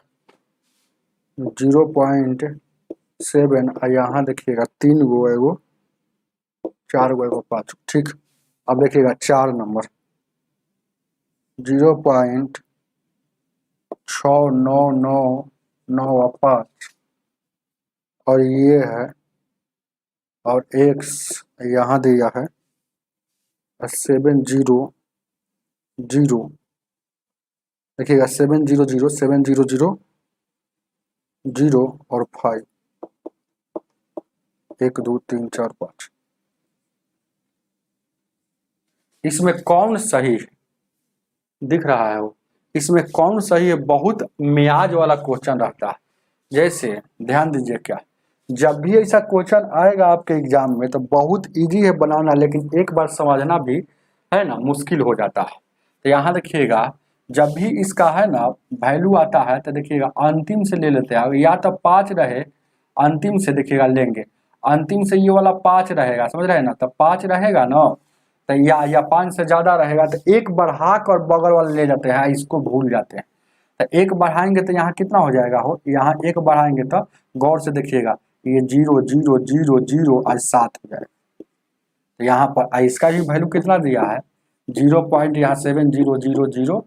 0.7, यहाँ देखिएगा 3 गो एगो 4 गो एगो 5, ठीक। अब देखिएगा 4 नंबर 0.6999 और ये है, और x यहाँ दिया है 700, देखिएगा 700 0 और 5, 1 2 3 4 5, इसमें कौन सही है दिख रहा है वो, इसमें कौन सही है, बहुत मियाज वाला क्वेश्चन रहता है। जैसे ध्यान दीजिए, क्या जब भी ऐसा क्वेश्चन आएगा आपके एग्जाम में तो बहुत इजी है बनाना, लेकिन एक बार समझना भी है ना मुश्किल हो जाता है। तो यहाँ देखिएगा जब भी इसका है ना वैल्यू आता है तो देखिएगा अंतिम से ले लेते हैं, या तो 5 रहे अंतिम से देखिएगा लेंगे, अंतिम से ये वाला 5 रहेगा, समझ रहे हैं ना, तो 5 रहेगा ना, तो या 5 से ज़्यादा रहेगा तो एक बढ़ा कर बगल वाले ले जाते हैं, इसको भूल जाते हैं। तो एक बढ़ाएंगे तो यहाँ कितना हो जाएगा हो, यहाँ एक बढ़ाएंगे तो गौर से देखिएगा ये 0 0 0 0 आज 7 हो जाएगा। तो यहाँ पर इसका भी वैल्यू कितना दिया है 0.7000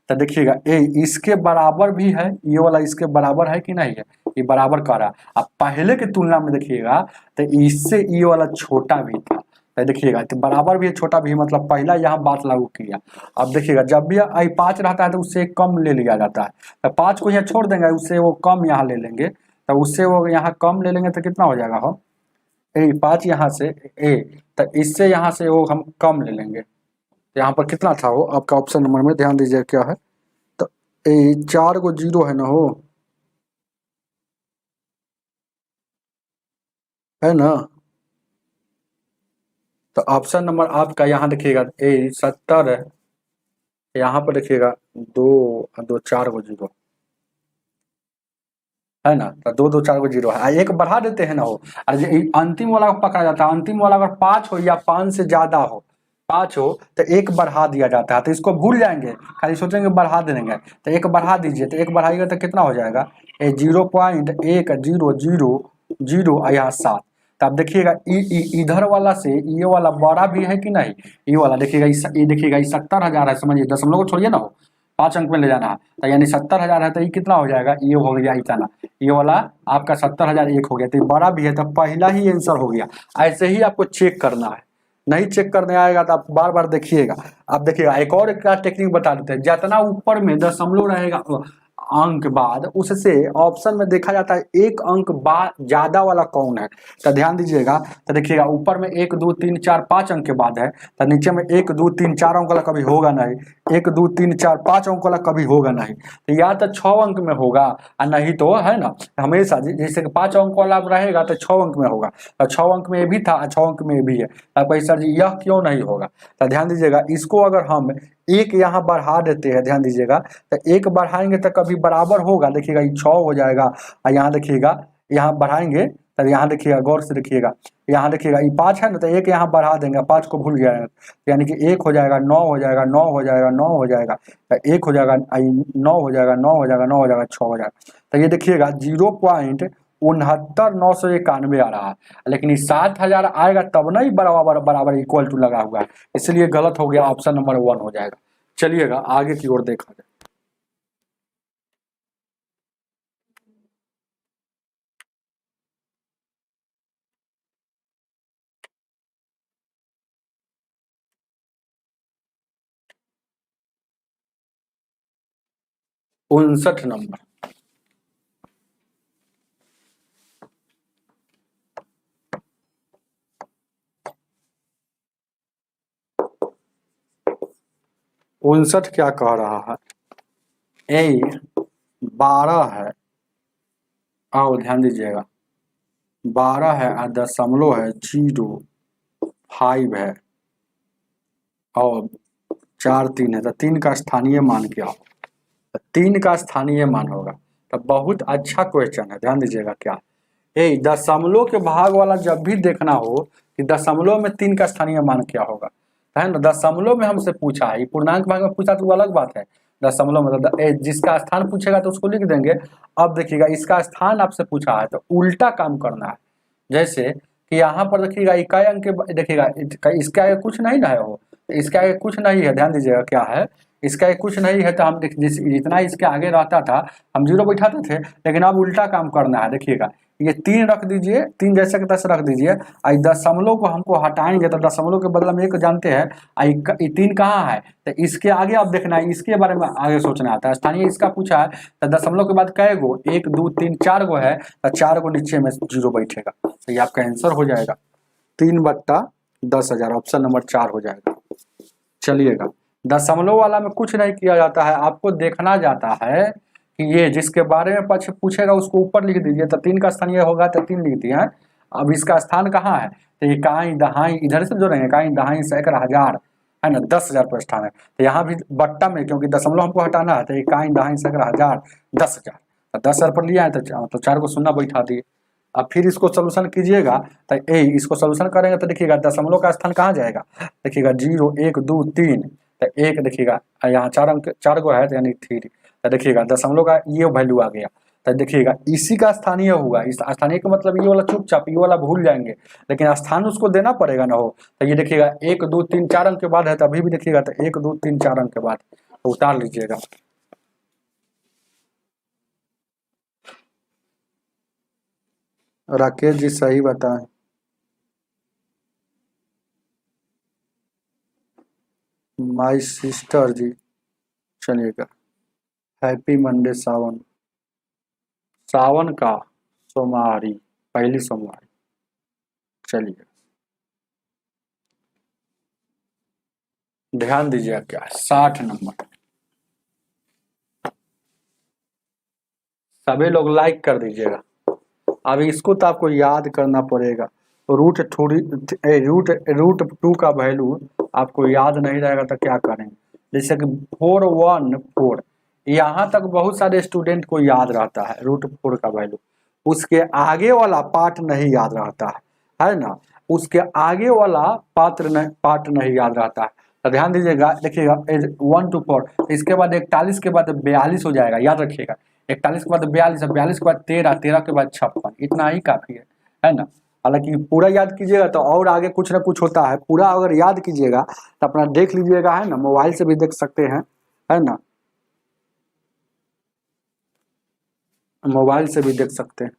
तो देखिएगा इसके बराबर भी है, ये वाला इसके बराबर है कि नहीं है, ये बराबर कर रहा है। अब पहले की तुलना में देखिएगा तो इससे ये वाला छोटा भी था, तो देखिएगा तो बराबर भी है छोटा भी, मतलब पहला यहाँ बात लागू किया। अब देखिएगा जब भी आई 5 रहता है तो उससे कम ले लिया जाता है, तो 5 को यहाँ छोड़ देंगे, उससे वो कम यहाँ ले लेंगे, तो उससे वो यहाँ कम ले लेंगे तो कितना हो जाएगा हो 5 यहाँ से तो इससे यहाँ से वो हम कम ले लेंगे, तो यहाँ पर कितना था वो आपका ऑप्शन नंबर में, ध्यान दीजिए क्या है, तो 4 को 0 है ना हो, है ना, तो ऑप्शन नंबर आपका यहाँ देखिएगा 70 है, यहाँ पर देखिएगा 2 2 4 को 0 है ना, तो 2 2 4 को 0 है, एक बढ़ा देते हैं ना हो, और अंतिम वाला को पकड़ा जाता है, अंतिम वाला अगर 5 हो या 5 से ज्यादा हो, 5 हो तो एक बढ़ा दिया जाता है, तो इसको भूल जाएंगे, खाली सोचेंगे बढ़ा देंगे, तो एक बढ़ा दीजिए, तो एक बढ़ाइएगा तो कितना हो जाएगा 0.1000 यहाँ 7। तो आप देखिएगा इधर वाला से ये वाला बड़ा भी है कि नहीं, ये वाला देखिएगा ये देखिएगा 70,000 है, समझिए दशमलव को छोड़िए ना हो, 5 अंक में ले जाना है, तो यानी 70,000 है, तो ये कितना हो जाएगा, ये हो गया इतना, ये वाला आपका 70,000 एक हो गया, तो ये बड़ा भी है, तो पहला ही आंसर हो गया। ऐसे ही आपको चेक करना है, नहीं चेक करने आएगा तो आप बार बार देखिएगा। आप देखिएगा एक और एक टेक्निक बता देते हैं, जितना ऊपर में दशमलव रहेगा अंक बाद उससे ऑप्शन में देखा जाता है एक अंक बाद ज्यादा वाला कौन है, तो ध्यान दीजिएगा, तो देखिएगा ऊपर में 1 2 3 4 5 अंक के बाद है, तो नीचे में 1 2 3 4 अंक वाला कभी होगा नहीं, 1 2 3 4 5 अंक वाला कभी होगा नहीं, तो या तो 6 अंक में होगा और नहीं तो है ना हमेशा जैसे 5 अंक वाला रहेगा तो 6 अंक में होगा, तो 6 अंक में भी था 6 अंक में भी है, अब सर जी यह क्यों नहीं होगा, तो ध्यान दीजिएगा इसको अगर हम एक यहाँ बढ़ा देते हैं, ध्यान दीजिएगा। तो एक बढ़ाएंगे तो कभी बराबर होगा, देखिएगा ये 6 हो जाएगा। और यहाँ देखिएगा यहाँ बढ़ाएंगे तो यहाँ देखिएगा, गौर से देखिएगा, यहाँ देखिएगा ये 5 है ना, तो एक यहाँ बढ़ा देंगे, 5 को भूल गया है, यानी कि 1 हो जाएगा, 9 हो जाएगा, 9 हो जाएगा, 9 हो जाएगा, तो 1 हो जाएगा, 9 हो जाएगा, 9 हो जाएगा, 9 हो जाएगा, 6 हो जाएगा। तो ये देखिएगा 0.6991 आ रहा है, लेकिन ये 7000 आएगा तब नहीं बराबर बराबर इक्वल टू लगा हुआ है, इसलिए गलत हो गया, ऑप्शन नंबर 1 हो जाएगा। चलिएगा आगे की ओर देखा जाए। उनसठ नंबर, उनसठ क्या कह रहा है, ए 12 है, आओ ध्यान दीजिएगा, 12 है और दशमलव है 0.5 है और 4 3 है, तो 3 का स्थानीय मान क्या हो, तो 3 का स्थानीय मान होगा। तो बहुत अच्छा क्वेश्चन है, ध्यान दीजिएगा क्या, ए दशमलव के भाग वाला जब भी देखना हो कि दशमलव में 3 का स्थानीय मान क्या होगा, है ना, दशमलव में हमसे पूछा है, पूर्णांक भाग में पूछा तो वो अलग बात है, दशमलव में जिसका स्थान पूछेगा तो उसको लिख देंगे। अब देखिएगा इसका स्थान आपसे पूछा है तो उल्टा काम करना है, जैसे कि यहाँ पर देखिएगा इकाई अंक के, देखिएगा इसका आगे कुछ नहीं ना है, वो इसके आगे कुछ नहीं है, ध्यान दीजिएगा क्या है, इसका आगे कुछ नहीं है, तो हम जितना इसके आगे रहता था हम 0 बैठाते थे, लेकिन अब उल्टा काम करना है। देखिएगा ये 3 रख दीजिए, 3 जैसे के तैसे रख दीजिए, और दशमलव को हमको हटाएंगे तो दशमलव के बदले में 1 जानते हैं, और 3 कहाँ है, तो इसके आगे आप देखना है, इसके बारे में आगे सोचना आता है। स्थानीय इसका पूछा है तो दशमलव के बाद कै गो, 1 2 3 4 गो है, तो 4 गो नीचे में 0 बैठेगा, तो ये आपका आंसर हो जाएगा 3/10,000, ऑप्शन नंबर 4 हो जाएगा। चलिएगा दशमलव वाला में कुछ नहीं किया जाता है, आपको देखना जाता है कि ये जिसके बारे में पूछेगा उसको ऊपर लिख दीजिए, तो 3 का स्थानीय होगा तो 3 लिख दिए हैं। अब इसका स्थान कहाँ है, तो ये इकाई दहाई इधर से जोड़ेंगे, इकाई दहाई सैकड़ा हजार है ना, 10,000 पर स्थान है, तो यहाँ भी बट्टा में क्योंकि दशमलव हमको हटाना है, तो इकाई दहाई सैकड़ा हजार 10,000, तो 10,000 पर लिया है तो 4 को शून्य बैठा दिए। अब फिर इसको सोल्यूशन कीजिएगा, तो इसको सोल्यूशन करेंगे तो देखिएगा दशमलव का स्थान कहाँ जाएगा, देखिएगा 0 1 2 3, तो 1 देखिएगा यहाँ 4 अंक 4 गो है, तो यानी 3, तो देखिएगा दशमलव का ये वैल्यू आ गया, तो देखिएगा इसी का स्थानीय हुआ, इस स्थानीय का मतलब ये वाला चुपचाप ये वाला भूल जाएंगे, लेकिन स्थान उसको देना पड़ेगा ना हो, तो ये देखिएगा 1 2 3 4 अंक के बाद है, तो अभी भी देखिएगा तो 1 2 3 4 अंक के बाद, तो उतार लीजिएगा। राकेश जी सही बताएं। माय सिस्टर जी, चलिएगा हैप्पी मंडे सावन, सावन का सोमवारी, पहली सोमवारी, चलिए ध्यान दीजिएगा क्या है, 60 नंबर, सभी लोग लाइक कर दीजिएगा। अब इसको तो आपको याद करना पड़ेगा, रूट थोड़ी रूट 2 का वैल्यू आपको याद नहीं रहेगा तो क्या करेंगे, जैसे कि 414, यहाँ तक बहुत सारे स्टूडेंट को याद रहता है रूट 4 का वैल्यू, उसके आगे वाला पार्ट नहीं याद रहता है ना, उसके आगे वाला पार्ट नहीं याद रहता है, तो ध्यान दीजिएगा, देखिएगा 1 to 4, इसके बाद 41 के बाद 42 हो जाएगा, याद रखिएगा 41 के बाद 42, 42 के बाद 13, 13 के बाद 56, इतना ही काफी है ना। हालांकि पूरा याद कीजिएगा तो और आगे कुछ ना कुछ होता है, पूरा अगर याद कीजिएगा तो अपना देख लीजिएगा, है ना, मोबाइल से भी देख सकते हैं, है ना, मोबाइल से भी देख सकते हैं।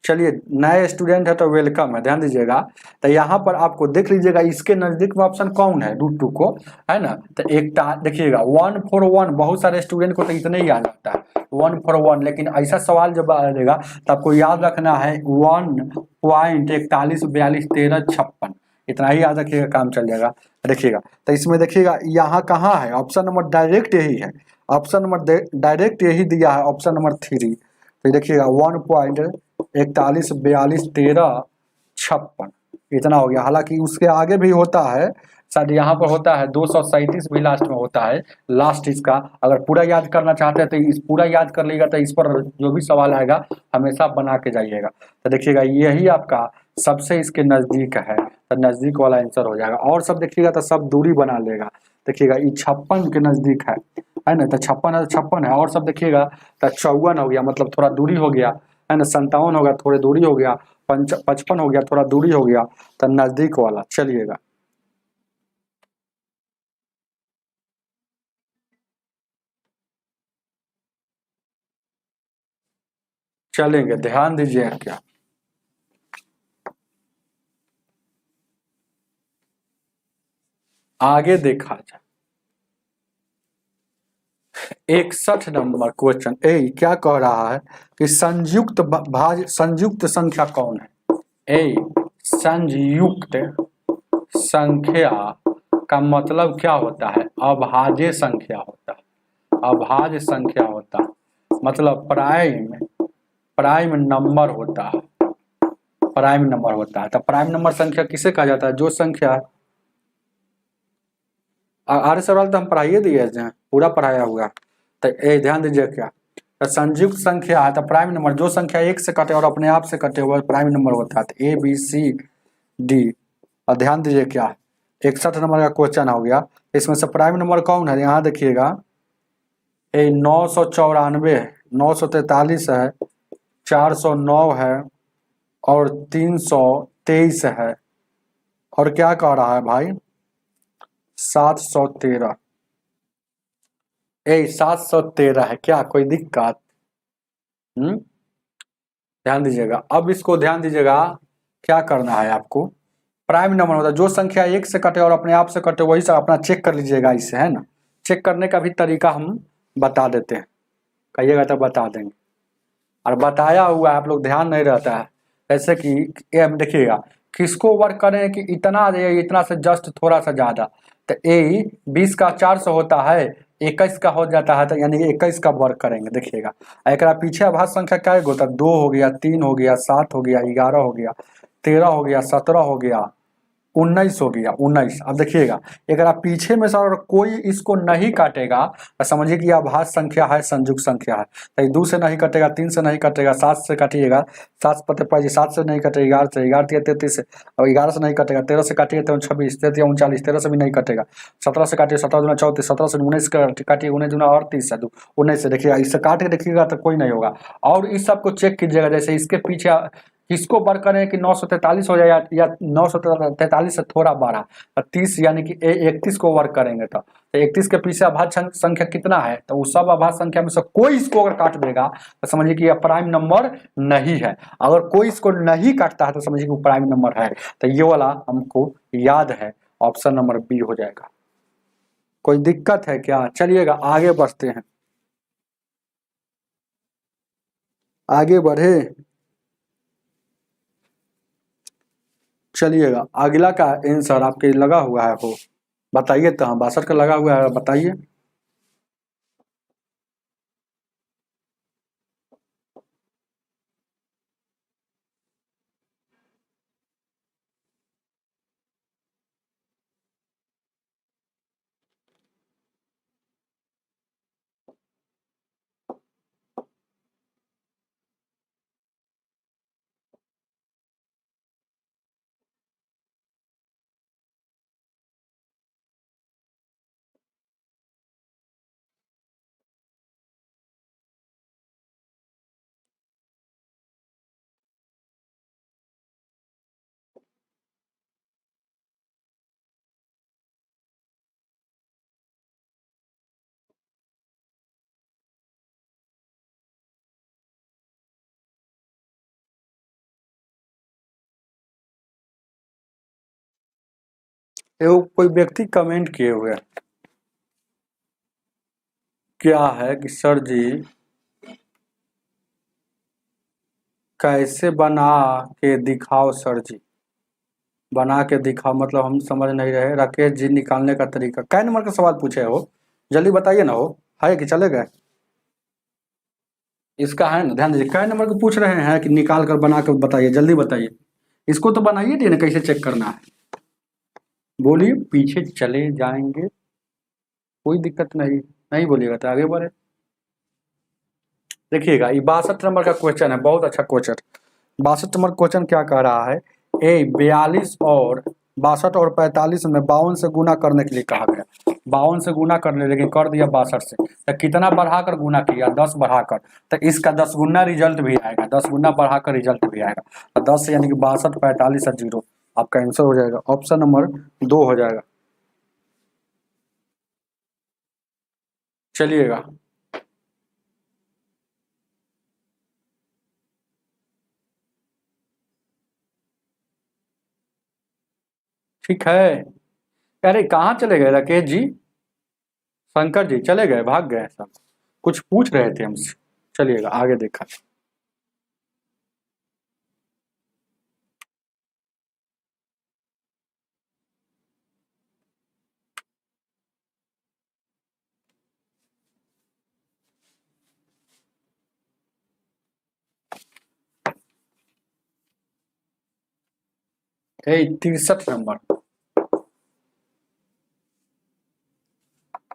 चलिए नए स्टूडेंट है तो वेलकम है, ध्यान दीजिएगा, तो यहाँ पर आपको देख लीजिएगा इसके नजदीक में ऑप्शन कौन है, रूट 2 को, है ना, तो एक देखिएगा 141, बहुत सारे स्टूडेंट को तो इतने ही याद रहता है 141, लेकिन ऐसा सवाल जब आएगा तो आपको याद रखना है 1.41421356, इतना ही याद रखिएगा, काम चल जाएगा। देखिएगा तो इसमें देखिएगा यहाँ कहाँ है, ऑप्शन नंबर डायरेक्ट यही है, ऑप्शन नंबर डायरेक्ट यही दिया है, ऑप्शन नंबर 3, तो देखिएगा 1.41421356 इतना हो गया। हालांकि उसके आगे भी होता है, शायद यहाँ पर होता है 237 भी लास्ट में होता है, लास्ट इसका। अगर पूरा याद करना चाहते हैं तो इस पूरा याद कर लीजिएगा, तो इस पर जो भी सवाल आएगा हमेशा बना के जाइएगा। तो देखिएगा यही आपका सबसे इसके नज़दीक है, तो नज़दीक वाला आंसर हो जाएगा। और सब देखिएगा तो सब दूरी बना लेगा। देखिएगा ये 56 के नज़दीक है ना, तो 56 है तो 56 है। और सब देखिएगा तो 54 हो गया, मतलब थोड़ा दूरी हो गया, है ना। 57 हो गया, थोड़ी दूरी हो गया। 55 हो गया, थोड़ा दूरी हो गया, तो नज़दीक वाला। चलिएगा चलेंगे, ध्यान दीजिए क्या। आगे देखा जाए 61 नंबर क्वेश्चन। ए क्या कह रहा है कि संयुक्त संख्या कौन है। ए संयुक्त संख्या का मतलब क्या होता है, अभाज्य संख्या होता है। अभाज्य संख्या होता है मतलब प्राइम नंबर होता है। प्राइम नंबर होता है। तो प्राइम नंबर संख्या किसे कहा जाता है, जो संख्या आर्य सवाल तो हम पढ़ाइए दिए हैं, पूरा पढ़ाया हुआ। तो ये ध्यान दीजिए क्या, तो संयुक्त संख्या है तो प्राइम नंबर जो संख्या एक से कटे और अपने आप से कटे हुआ प्राइम नंबर होता है। तो ए बी सी डी। और ध्यान दीजिए क्या 61 नंबर का क्वेश्चन हो गया। इसमें से प्राइम नंबर कौन है, यहाँ देखिएगा ए 994 है, 943 है, 409 है और 323 है। और क्या कह रहा है भाई 713। 713 है, क्या कोई दिक्कत। ध्यान दीजिएगा, अब इसको ध्यान दीजिएगा क्या करना है आपको। प्राइम नंबर होता है जो संख्या एक से कटे और अपने आप से कटे, वही से अपना चेक कर लीजिएगा इससे, है ना। चेक करने का भी तरीका हम बता देते हैं, कहिएगा तो बता देंगे। और बताया हुआ है, आप लोग ध्यान नहीं रहता है। जैसे कि ये देखिएगा किसको वर्क करें कि इतना इतना से जस्ट थोड़ा सा ज्यादा। तो ए 20 का 400 होता है, 21 का हो जाता है, तो यानी 21 का वर्क करेंगे। देखिएगा एक पीछे अभाज्य संख्या क्या होता है, 2 हो गया, 3 हो गया, 7 हो गया, 11 हो गया, 13 हो गया, 17 हो गया, 19 हो गया, 19। अब देखिएगा अगर आप पीछे में से और कोई इसको नहीं काटेगा तो समझिए कि यह अभाज्य संख्या है, संयुक्त संख्या है। तो 2 से नहीं कटेगा, 3 से नहीं कटेगा, 7 से काटिएगा, 7 पते पाइए, 7 से नहीं कटेगा, 11 से, 11 33 से, और 11 से नहीं कटेगा, 13 से काटिए तो 26, 33 39, 13 से भी नहीं कटेगा, 17 से काटिए, 17 दूना 34, 17 से 19 काटिए, 19 दूना 38 है, 19 से देखिएगा, इससे काट के देखिएगा तो कोई नहीं होगा। और इस सब को चेक कीजिएगा, जैसे इसके पीछे किसको वर्क करें कि 943 हो जाए या 943 से थोड़ा बड़ा, 30 यानी कि 31 को वर्क करेंगे। तो 31 के पीछे अभाज्य संख्या कितना है, तो उस सब अभाज्य संख्या में से कोई इसको अगर काट देगा तो समझिए कि यह प्राइम नंबर नहीं है। अगर कोई इसको नहीं काटता है तो समझिए कि वो प्राइम नंबर है। तो ये वाला हमको याद है, ऑप्शन नंबर बी हो जाएगा। कोई दिक्कत है क्या, चलिएगा आगे बढ़ते हैं, आगे बढ़े। चलिएगा अगला का आंसर आपके लगा हुआ है वो बताइए, तो हाँ 62 का लगा हुआ है, बताइए। एगो कोई व्यक्ति कमेंट किए हुए हैं, क्या है कि सर जी कैसे बना के दिखाओ, सर जी बना के दिखाओ मतलब हम समझ नहीं रहे। राकेश जी निकालने का तरीका, कै नंबर का सवाल पूछे हो, जल्दी बताइए ना। हो है कि चले गए, इसका है ना, ध्यान दीजिए कै नंबर को पूछ रहे हैं कि निकाल कर बना कर बताइए, जल्दी बताइए। इसको तो बनाइए दिए ना, कैसे चेक करना है। बोलिए, पीछे चले जाएंगे, कोई दिक्कत नहीं, नहीं बोलिएगा तो आगे बढ़े। देखिएगा, ये 62 नंबर का क्वेश्चन है, बहुत अच्छा क्वेश्चन। 62 नंबर क्वेश्चन क्या कह रहा है, 42 में 52 से गुना करने के लिए कहा गया। 52 से गुना करने, लेकिन कर दिया 62 से, तो कितना बढ़ाकर गुना किया, 10 बढ़ाकर, तो इसका 10 गुना रिजल्ट भी आएगा, 10 गुना बढ़ाकर रिजल्ट भी आएगा। तो 10 यानी कि 62, 45 और 0 आपका आंसर हो जाएगा, ऑप्शन नंबर 2 हो जाएगा। चलिएगा, ठीक है। अरे कहाँ चले गए राकेश जी, शंकर जी चले गए, भाग गए सब, कुछ पूछ रहे थे हमसे। चलिएगा आगे देखा। 63 नंबर,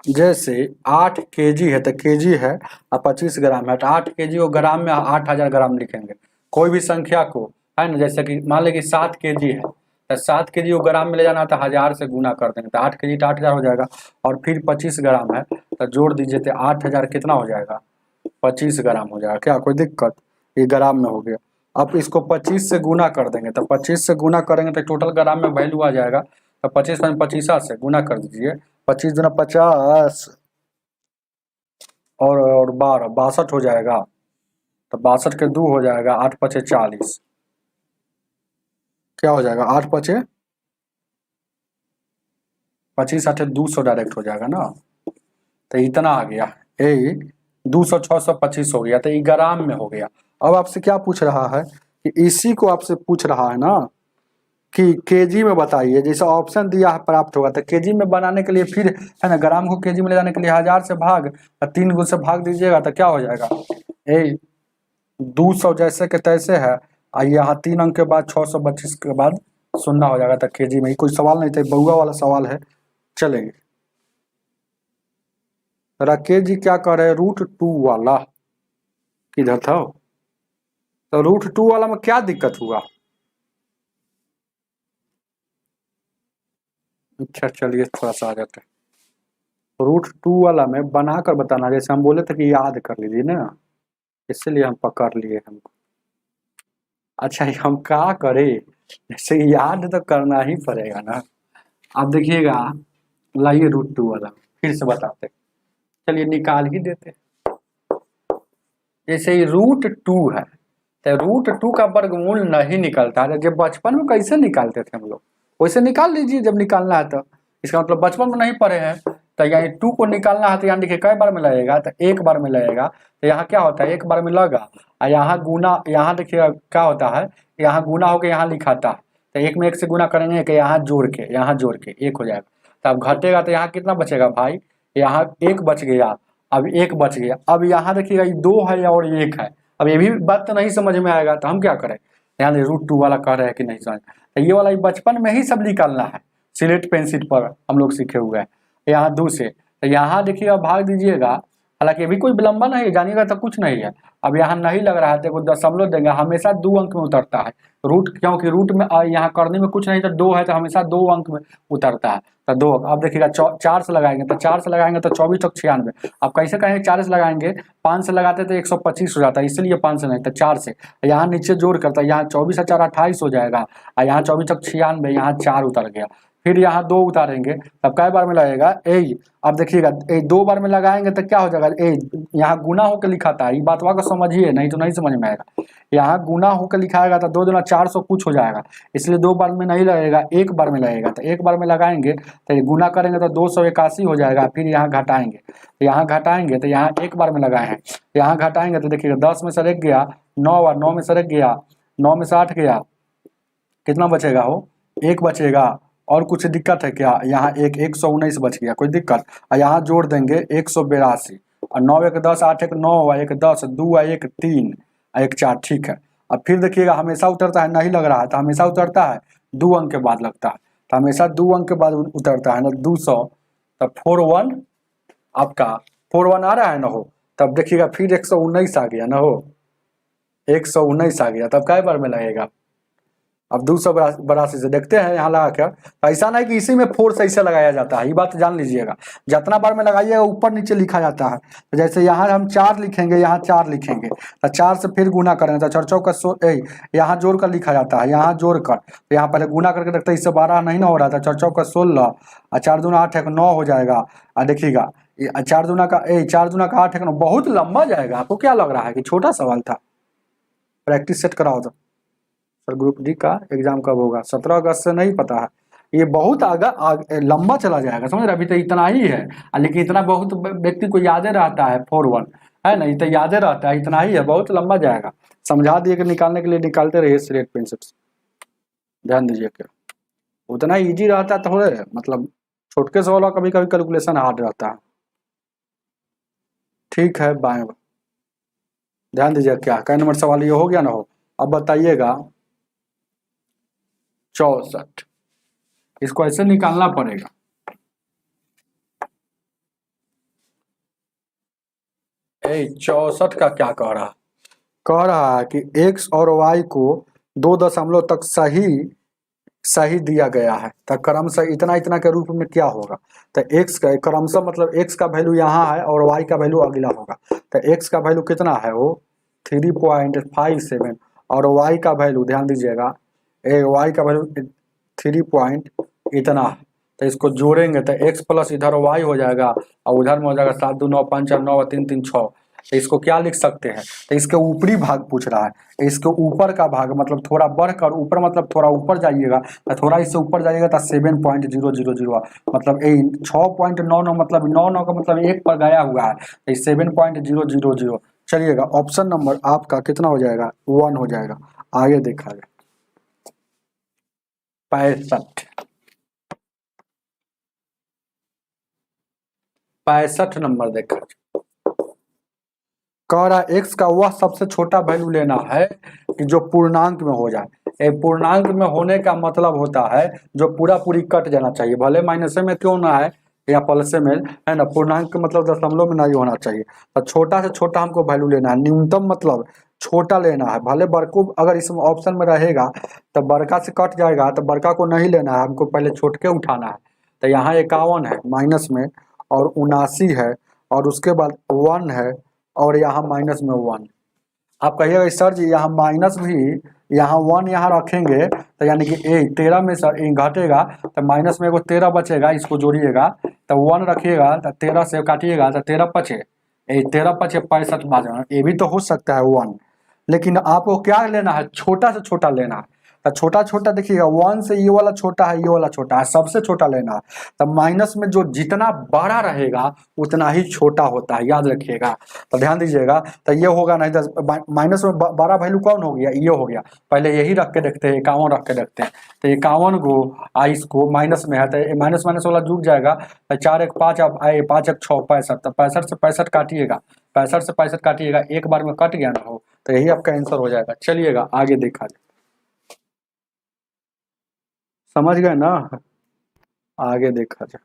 जैसे 8 kg है तो kg है और 25 ग्राम है, तो 8 kg को ग्राम में 8000 ग्राम लिखेंगे। कोई भी संख्या को, है ना, जैसे कि मान लें कि 7 kg है, तो 7 kg को ग्राम में ले जाना तो 1000 से गुना कर देंगे, तो 8 kg तो 8000 हो जाएगा। और फिर 25 ग्राम है तो जोड़ दीजिए, तो 8000 कितना हो जाएगा, 25 ग्राम हो जाएगा। क्या कोई दिक्कत, ये ग्राम में हो गया। अब इसको 25 से गुना कर देंगे, तो 25 से गुना करेंगे तो टोटल ग्राम में वैल्यू आ जाएगा। तो 25 में 25 से गुना कर दीजिए, 25 दूना 50 और 12, 62 हो जाएगा। तो 62 के 2 हो जाएगा, 8 पचे 40, क्या हो जाएगा, 8 पचे 25, 8 200 डायरेक्ट हो जाएगा ना। तो इतना आ गया, ए 200 625 हो गया, तो ये ग्राम में हो गया। अब आपसे क्या पूछ रहा है कि इसी को आपसे पूछ रहा है ना कि केजी में बताइए, जैसे ऑप्शन दिया है प्राप्त होगा, तो केजी में बनाने के लिए फिर, है ना, ग्राम को केजी में ले जाने के लिए 1000 से भाग, 3 गुण से भाग दीजिएगा तो क्या हो जाएगा, ए 200 जैसे के तैसे है, और यहाँ 3 अंक के बाद 625 के बाद 0 हो जाएगा। तो केजी में, कोई सवाल नहीं था, बउआ वाला सवाल है। चलेंगे, राकेश जी क्या कर रहे हैं, √2 वाला किधर था, तो √2 वाला में क्या दिक्कत हुआ। अच्छा चलिए थोड़ा सा आ जाते हैं। √2 वाला में बनाकर बताना, जैसे हम बोले थे कि याद कर लीजिए ना, इसलिए हम पकड़ लिए हमको। अच्छा ये हम क्या करें, जैसे याद तो करना ही पड़ेगा ना। अब देखिएगा, लाइए √2 वाला फिर से बताते, चलिए निकाल ही देते। जैसे ये √2 है, तो √2 का वर्गमूल नहीं निकलता है, जब बचपन में कैसे निकालते थे हम लोग, वैसे निकाल लीजिए जब निकालना है। तो इसका मतलब बचपन में नहीं पढ़े हैं, तो यहाँ 2 को निकालना है, तो यहाँ देखिए कई बार में लगेगा, तो एक बार में लगेगा। तो यहाँ क्या होता है, एक बार में लगा, और यहाँ गुना, यहाँ देखिए क्या होता है, यहाँ गुना होकर यहाँ लिखाता है, तो एक में एक से गुना करेंगे कि यहाँ जोड़ के एक हो जाएगा। तो अब घटेगा तो यहाँ कितना बचेगा भाई, यहाँ एक बच गया, अब एक बच गया। अब यहाँ देखिएगा ये 2 है और 1 है, अब ये भी बात तो नहीं समझ में आएगा, तो हम क्या करें, यहाँ √2 वाला कह रहे हैं कि नहीं समझ, तो ये वाला बचपन में ही सब निकालना है, सिलेट पेंसिल पर हम लोग सीखे हुए हैं। यहाँ 2 से, तो यहाँ देखिएगा भाग दीजिएगा, हालांकि अभी कोई विलंबन नहीं है, जानिएगा तो कुछ नहीं है। अब यहाँ नहीं लग रहा है तो दशमलव देंगे, हमेशा 2 अंक में उतरता है रूट, क्योंकि रूट में यहाँ करने में कुछ नहीं, तो 2 है तो हमेशा 2 अंक में उतरता है, तो 2। अब देखिएगा 4 से लगाएंगे, तो 4 से लगाएंगे तो 24 तक 96। अब कैसे कहेंगे, 4 से लगाएंगे, 5 से लगाते तो 125 हो जाता है, इसलिए 5 से नहीं, तो 4 से। यहाँ नीचे जोड़ करता है, यहाँ 24 और 4 28 हो जाएगा, और यहाँ 24 तक 96, यहाँ 4 उतर गया। फिर यहाँ 2 उतारेंगे, तब कै बार में लगेगा, ए। अब देखिएगा 2 बार में लगाएंगे तो क्या हो जाएगा, ए यहाँ गुना होकर लिखा था, ये बात को समझिए, नहीं तो नहीं समझ में आएगा। यहाँ गुना होकर लिखाएगा तो 2 दूना 400 कुछ हो जाएगा, इसलिए 2 बार में नहीं लगेगा, एक बार में लगेगा। तो एक बार में लगाएंगे तो गुना करेंगे तो 281 हो जाएगा, फिर यहाँ घटाएंगे, तो यहाँ घटाएंगे तो यहाँ एक बार में लगाए हैं, यहाँ घटाएंगे तो देखिएगा 10 में से रख गया 9, और 9 में से रख गया 9 में से 8 गया, कितना बचेगा हो, 1 बचेगा। और कुछ दिक्कत है क्या, यहाँ 119 बच गया, कोई दिक्कत। और यहाँ जोड़ देंगे 182, और 9 1 10, 8 1 9, 1 10, 2 1 3, 1 4, ठीक है। अब फिर देखिएगा हमेशा उतरता है, नहीं लग रहा है तो हमेशा उतरता है, 2 अंक के बाद लगता है। तो हमेशा 2 अंक के बाद उतरता है ना 200, तब 41 आपका 41 आ रहा है ना हो, तब देखिएगा फिर 119 आ गया ना हो, 119 आ गया, तब कै बार में लगेगा? अब 282 से देखते हैं यहाँ लगा कर। ऐसा नहीं कि इसी में फोर्स ऐसे लगाया जाता है, ये बात जान लीजिएगा। जितना बार में लगाइएगा ऊपर नीचे लिखा जाता है। तो जैसे यहाँ हम 4 लिखेंगे, यहाँ 4 लिखेंगे, तो 4 से फिर गुना करेंगे तो 4 चौका यहाँ जोड़ कर लिखा जाता है, यहाँ जोड़ कर, तो यहाँ पहले गुना करके देखते हैं, इससे 12 नहीं ना हो रहा था, 4 चौका 16 और 4 दूना 8 है 9 हो जाएगा। और देखिएगा 4 दूना का 8 है 9, बहुत लंबा जाएगा। आपको क्या लग रहा है कि छोटा सवाल था? प्रैक्टिस सेट कराओ तो। सर ग्रुप डी का एग्जाम कब होगा? 17 अगस्त से नहीं पता है, ये बहुत लंबा चला जाएगा, समझ रहे? अभी तो इतना ही है, लेकिन इतना बहुत व्यक्ति को याद रहता है 41 है ना, तो याद रहता है, इतना ही है, बहुत लंबा जाएगा। समझा दिए कि निकालने के लिए निकालते रहिए स्लेट पेन से, ध्यान दीजिए। क्या उतना इजी रहता है थोड़े, मतलब छोटके सवाल कभी कभी कैलकुलेशन हार्ड रहता है। ठीक है, बाएं ध्यान दीजिए। क्या कै नंबर सवाल ये हो गया ना हो? अब बताइएगा 64, इसको ऐसे निकालना पड़ेगा। ए 64 का क्या कह रहा है कि x और y को 2 दशमलव तक सही दिया गया है, तो क्रमशः इतना इतना के रूप में क्या होगा? तो x का क्रमशः मतलब x का वैल्यू यहाँ है और y का वैल्यू अगला होगा। तो x का वैल्यू कितना है? वो 3.57 और y का वैल्यू ध्यान दीजिएगा, y का वैल्यू 3 पॉइंट इतना। तो इसको जोड़ेंगे तो x प्लस इधर y हो जाएगा और उधर में हो जाएगा 7 2 9 5 4 9 3 3 6। तो इसको क्या लिख सकते हैं? तो इसके ऊपरी भाग पूछ रहा है, इसके ऊपर का भाग मतलब थोड़ा बढ़कर ऊपर, मतलब थोड़ा ऊपर जाइएगा तो थोड़ा इससे ऊपर जाइएगा तो 7.000 मतलब 6.99 मतलब 9 का मतलब 1 पर गया हुआ है, तो 7.000। चलिएगा ऑप्शन नंबर आपका कितना हो जाएगा? 1 हो जाएगा। आगे देखा जाए 65 नंबर देखा कह रहा है x का वह सबसे छोटा वैल्यू लेना है कि जो पूर्णांक में हो जाए। पूर्णांक में होने का मतलब होता है जो पूरा पूरी कट जाना चाहिए, भले माइनसे में क्यों ना है या प्लसे में है ना, पूर्णांक का मतलब दशमलव में नहीं होना चाहिए। तो छोटा से छोटा हमको वैल्यू लेना है, न्यूनतम मतलब छोटा लेना है। भले बड़को अगर इस ऑप्शन में रहेगा तो बड़का से कट जाएगा, तो बड़का को नहीं लेना है, हमको पहले छोटके उठाना है। तो यहाँ 51 है माइनस में और 79 है और उसके बाद 1 है और यहाँ माइनस में 1। आप कहिएगा सर जी यहाँ माइनस भी, यहाँ 1 यहाँ रखेंगे तो यानी कि 13 में सर घटेगा तो माइनस में एगो 13 बचेगा, इसको जोड़िएगा तो 1 रखिएगा तो 13 से काटिएगा तो 13 पचे 13 पचे 65 बाजन, ये भी तो हो सकता है 1। लेकिन आपको क्या लेना है? छोटा से छोटा लेना है। तो छोटा छोटा देखिएगा 1 से ये वाला छोटा है, ये वाला छोटा है, सबसे छोटा लेना है। तो माइनस में जो जितना बड़ा रहेगा उतना ही छोटा होता है, याद रखिएगा। तो ध्यान दीजिएगा, तो ये होगा नहीं तो माइनस में बड़ा वैल्यू कौन हो गया? ये हो गया। पहले यही रख के देखते हैं, 51 रख के देखते हैं। तो 51 को इसको माइनस में है तो माइनस माइनस वाला जुड़ जाएगा। तो 4 1 5 अब 5 1 6 65, तो 65 से 65 काटिएगा, 65 से 65 काटिएगा, एक बार में कट गया ना हो, तो यही आपका आंसर हो जाएगा। चलिएगा आगे देखा जाए, समझ गए ना? आगे देखा जाए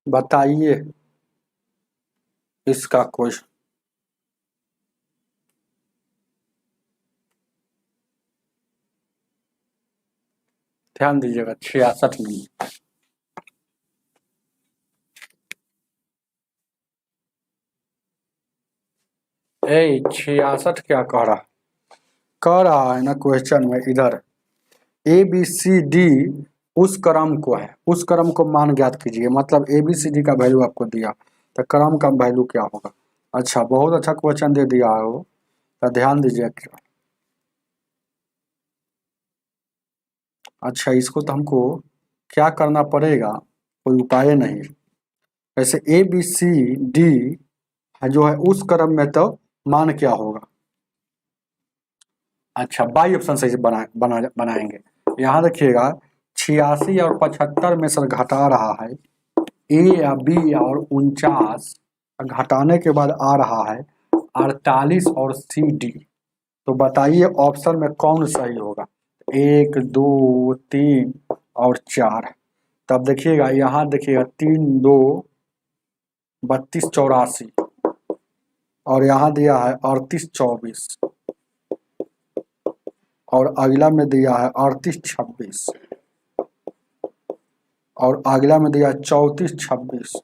बताइए इसका क्वेश्चन। ध्यान दीजिएगा 66 नंबर। 66 क्या कह रहा है ना क्वेश्चन में, इधर ABCD उस क्रम को है, उस क्रम को मान ज्ञात कीजिए। मतलब ABCD का वैल्यू आपको दिया तो क्रम का वैल्यू क्या होगा? अच्छा, बहुत अच्छा क्वेश्चन दे दिया है वो, तो ध्यान दीजिए। अच्छा, इसको तो हमको क्या करना पड़ेगा, कोई उपाय नहीं। वैसे ABCD जो है उस क्रम में तो मान क्या होगा? अच्छा, बाई ऑप्शन से बनाएंगे। यहाँ देखिएगा 86 और 75 में सर घटा रहा है, ए या बी और 49 घटाने के बाद आ रहा है 48 और सी डी। तो बताइए ऑप्शन में कौन सही होगा। 1 2 3 और 4। तब देखिएगा यहाँ देखिएगा 3 2 32 84 और यहाँ दिया है 38 24 और अगला में दिया है 38 26 और अगला में दिया है 34 26।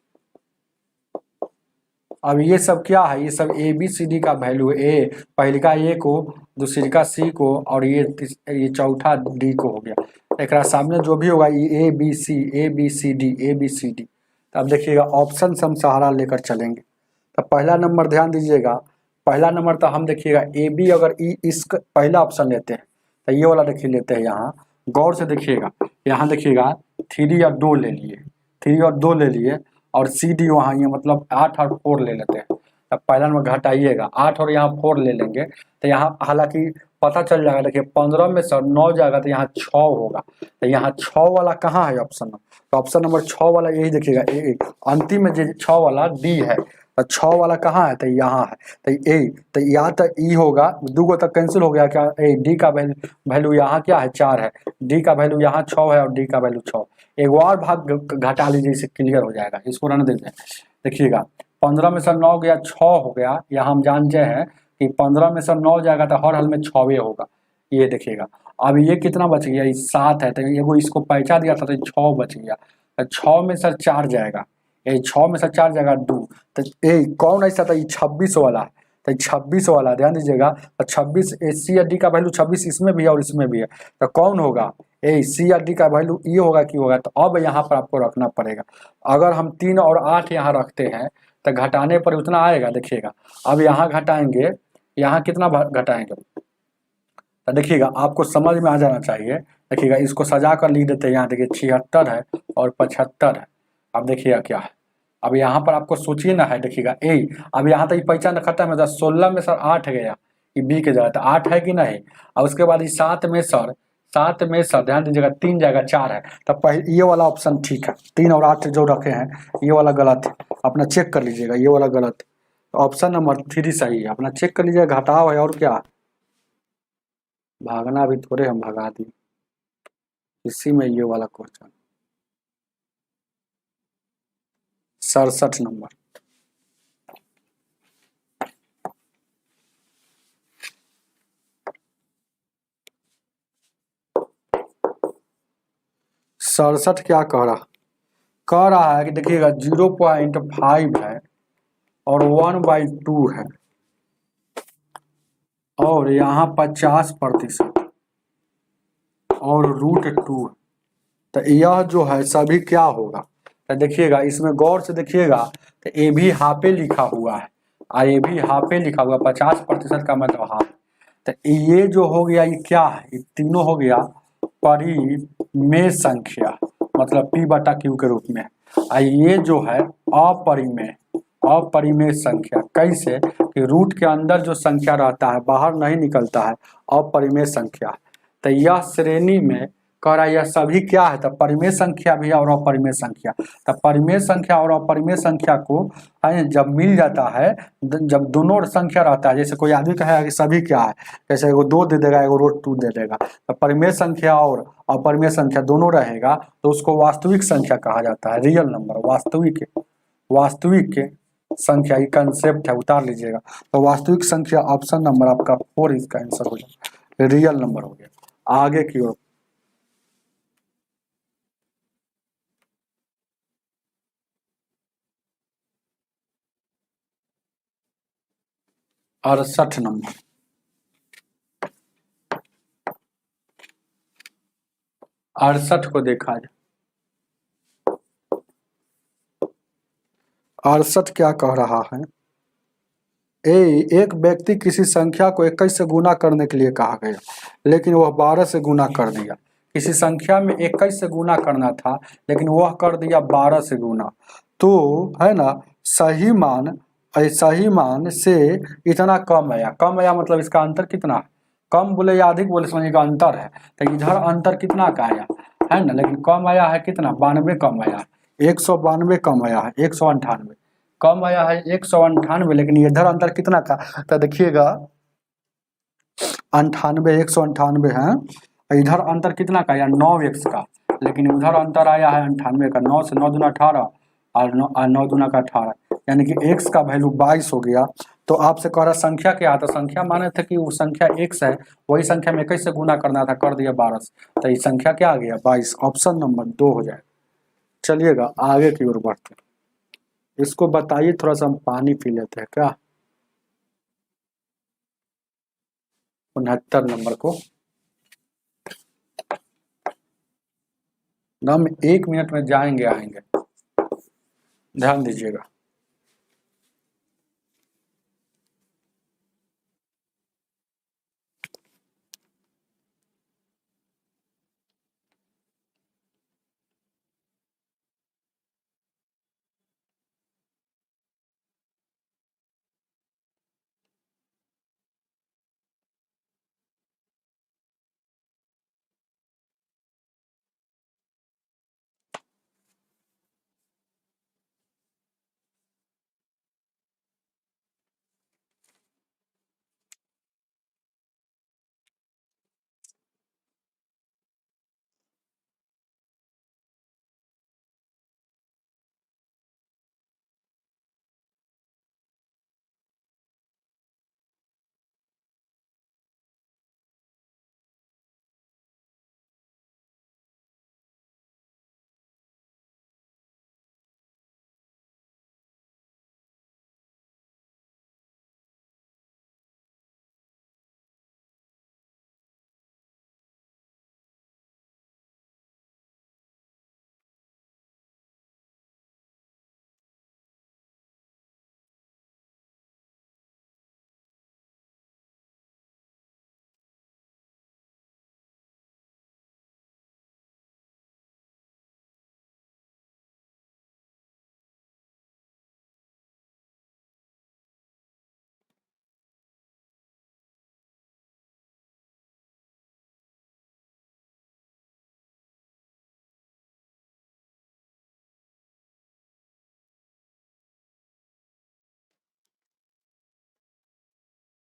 अब ये सब क्या है, ये सब ए बी सी डी का वैल्यू है। ए पहले का ए को, दूसरी का सी को और ये चौथा डी को हो गया। एक सामने जो भी होगा ये ए बी सी डी। अब देखिएगा ऑप्शन से हम सहारा लेकर चलेंगे। तो पहला नंबर ध्यान दीजिएगा, पहला नंबर तो हम देखिएगा ए बी अगर इस पहला ऑप्शन लेते हैं तो ये वाला देखिए लेते हैं। यहाँ गौर से देखिएगा, यहाँ देखिएगा 3 और 2 ले लिए, 3 और 2 ले लिए और सी डी वहाँ ये मतलब 8 और 4 ले लेते हैं। तब पहला नंबर घटाइएगा 8 और यहाँ 4 ले लेंगे तो यहाँ हालांकि पता चल जाएगा। देखिए 15 में से 9 जाएगा तो यहाँ 6 होगा। तो यहाँ 6 वाला कहाँ है ऑप्शन में, तो ऑप्शन नंबर 6 वाला यही देखिएगा अंतिम में जो 6 वाला डी है। तो 6 वाला कहाँ है, तो यहाँ है। तो ए तो यहाँ तक ई होगा, 2 तक कैंसिल हो गया। क्या ए डी का वैल्यू यहाँ क्या है 4 है, डी का वैल्यू यहाँ 6 है और डी का वैल्यू 6। एक और भाग घटा लीजिए, इससे क्लियर हो जाएगा। इसको रहने देते हैं। देखिएगा 15 में से 9 गया 6 हो गया। यहाँ हम जानते हैं कि 15 में से 9 जाएगा तो हर हाल में 6 होगा। ये देखिएगा अब ये कितना बच गया, 7 है। तो ये इसको पैसा दिया था तो 6 बच गया। तो 6 में से 4 जाएगा, ये 6 में से 4 जाएगा 2। तो ये कौन ऐसा था, ये 26 वाला है। तो 26 वाला ध्यान दीजिएगा। तो 26 सी या डी का वैल्यू 26 इसमें भी है और इसमें भी है। तो कौन होगा, ए सी या डी का वैल्यू ये होगा कि होगा। तो अब यहाँ पर आपको रखना पड़ेगा। अगर हम 3 और 8 यहाँ रखते हैं तो घटाने पर उतना आएगा। देखिएगा अब यहाँ घटाएंगे, यहाँ कितना घटाएंगे तो देखिएगा आपको समझ में आ जाना चाहिए। देखिएगा इसको सजा कर लिख देते हैं। यहाँ देखिए 76 है और 75 है। अब देखिएगा क्या है, अब यहाँ पर आपको सोचिए ना है। देखिएगा ए अब यहाँ तक पहचान खत्म है। 16 में सर 8 गया, ये बी के जगह तो 8 है कि नहीं। और उसके बाद ये 7 में सर ध्यान दीजिएगा 3 जाएगा 4 है। तब पहले ये वाला ऑप्शन ठीक है। 3 और 8 जो रखे हैं ये वाला गलत है, अपना चेक कर लीजिएगा। ये वाला गलत है, तो ऑप्शन नंबर 3 सही है। अपना चेक कर लीजिएगा, घटाव है और क्या, भागना भी थोड़े हम भगा दिए इसी में। ये वाला क्वेश्चन 67 नंबर। सड़सठ क्या कह रहा है कि देखिएगा 0.5 है और 1/2 है और यहाँ 50% और √2 है। तो यह जो है सभी क्या होगा, तो देखिएगा इसमें गौर से देखिएगा। तो ए भी हाफे लिखा हुआ है और ये भी हाफे लिखा हुआ, 50% का मतलब हाफ। तो ये जो हो गया ये क्या है, ये तीनों हो गया परिमेय संख्या, मतलब P/Q के रूप में। और ये जो है अपरिमेय संख्या। कैसे कि रूट के अंदर जो संख्या रहता है बाहर नहीं निकलता है, अपरिमेय संख्या। तो यह श्रेणी में कह रहा है यह सभी क्या है, तो परिमेय संख्या भी है और अपरिमेय संख्या। तो परिमेय संख्या और अपरिमेय संख्या को जब मिल जाता है, जब दोनों संख्या रहता है, जैसे कोई आदमी कहेगा कि सभी क्या है, जैसे एगो 2 दे देगा एगो √2 दे देगा। तो परिमेय संख्या और अपरिमेय संख्या दोनों रहेगा तो उसको वास्तविक संख्या कहा जाता है, रियल नंबर। वास्तविक संख्या ये कंसेप्ट है, उतार लीजिएगा। तो वास्तविक संख्या ऑप्शन नंबर आपका 4 इसका आंसर हो जाएगा, रियल नंबर हो गया। आगे की ओर 68 नंबर। 68 को देखा जाए, 68 क्या कह रहा है, एक व्यक्ति किसी संख्या को 21 से गुना करने के लिए कहा गया लेकिन वह 12 से गुना कर दिया। किसी संख्या में 21 से गुना करना था लेकिन वह कर दिया 12 से गुना। तो है ना, सही मान से इतना कम आया मतलब इसका अंतर कितना है, कम बोले या अधिक बोले समझिएगा अंतर है। तो इधर अंतर कितना का आया है ना, लेकिन कम आया है कितना, 92 कम आया है। 192 कम आया है, 198 कम आया है, 198, लेकिन इधर अंतर कितना का, तो देखिएगा 98, 198 है, इधर अंतर कितना का आया 9x का, लेकिन उधर अंतर आया है 98 का। 9 से 9 दूना 18 और 9 दूना का 18, यानी कि x का वैल्यू 22 हो गया। तो आपसे कह रहा संख्या क्या है, तो संख्या माने थे कि वो संख्या x है, वही संख्या में 21 से गुना करना था, कर दिया 12 से, तो ये संख्या क्या आ गया 22, ऑप्शन नंबर 2 हो जाए। चलिएगा आगे की ओर बढ़ते हैं। इसको बताइए, थोड़ा सा हम पानी पी लेते हैं क्या। 69 नंबर को हम 1 मिनट में जाएंगे आएंगे, ध्यान दीजिएगा।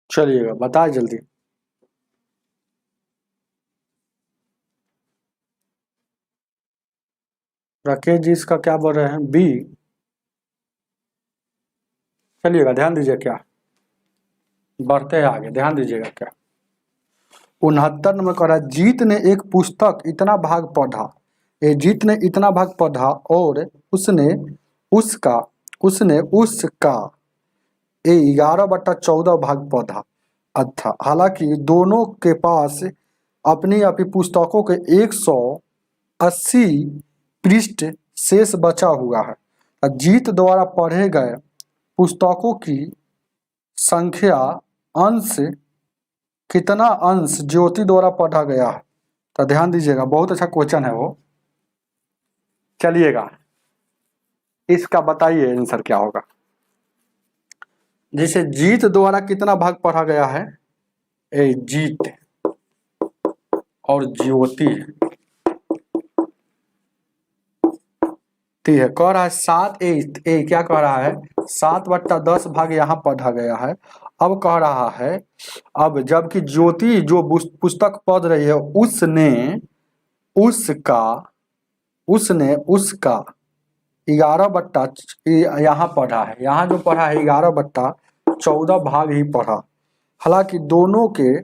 चलिएगा बताए जल्दी। राकेश जी इसका क्या बोल रहे हैं, बी। चलिएगा ध्यान दीजिए, क्या बढ़ते हैं आगे, ध्यान दीजिएगा क्या। 69 नंबर कह रहा है जीत ने एक पुस्तक इतना भाग पढ़ा, ये जीत ने इतना भाग पढ़ा और उसने उसका उसने उसका 11/14 भाग पढ़ा। अच्छा, हालांकि दोनों के पास अपनी अपनी पुस्तकों के 180 पृष्ठ शेष बचा हुआ है। जीत द्वारा पढ़े गए पुस्तकों की संख्या अंश कितना अंश ज्योति द्वारा पढ़ा गया है। तो ध्यान दीजिएगा, बहुत अच्छा क्वेश्चन है वो। चलिएगा इसका बताइए आंसर क्या होगा। जैसे जीत द्वारा कितना भाग पढ़ा गया है, ए जीत और ज्योति ठीक है, कह रहा है 7 ए क्या कह रहा है 7/10 भाग यहाँ पढ़ा गया है। अब कह रहा है, अब जबकि ज्योति जो पुस्तक पढ़ रही है उसने उसका 11 यहाँ पढ़ा है, यहाँ जो पढ़ा है 11/14 भाग ही पढ़ा। हालांकि दोनों के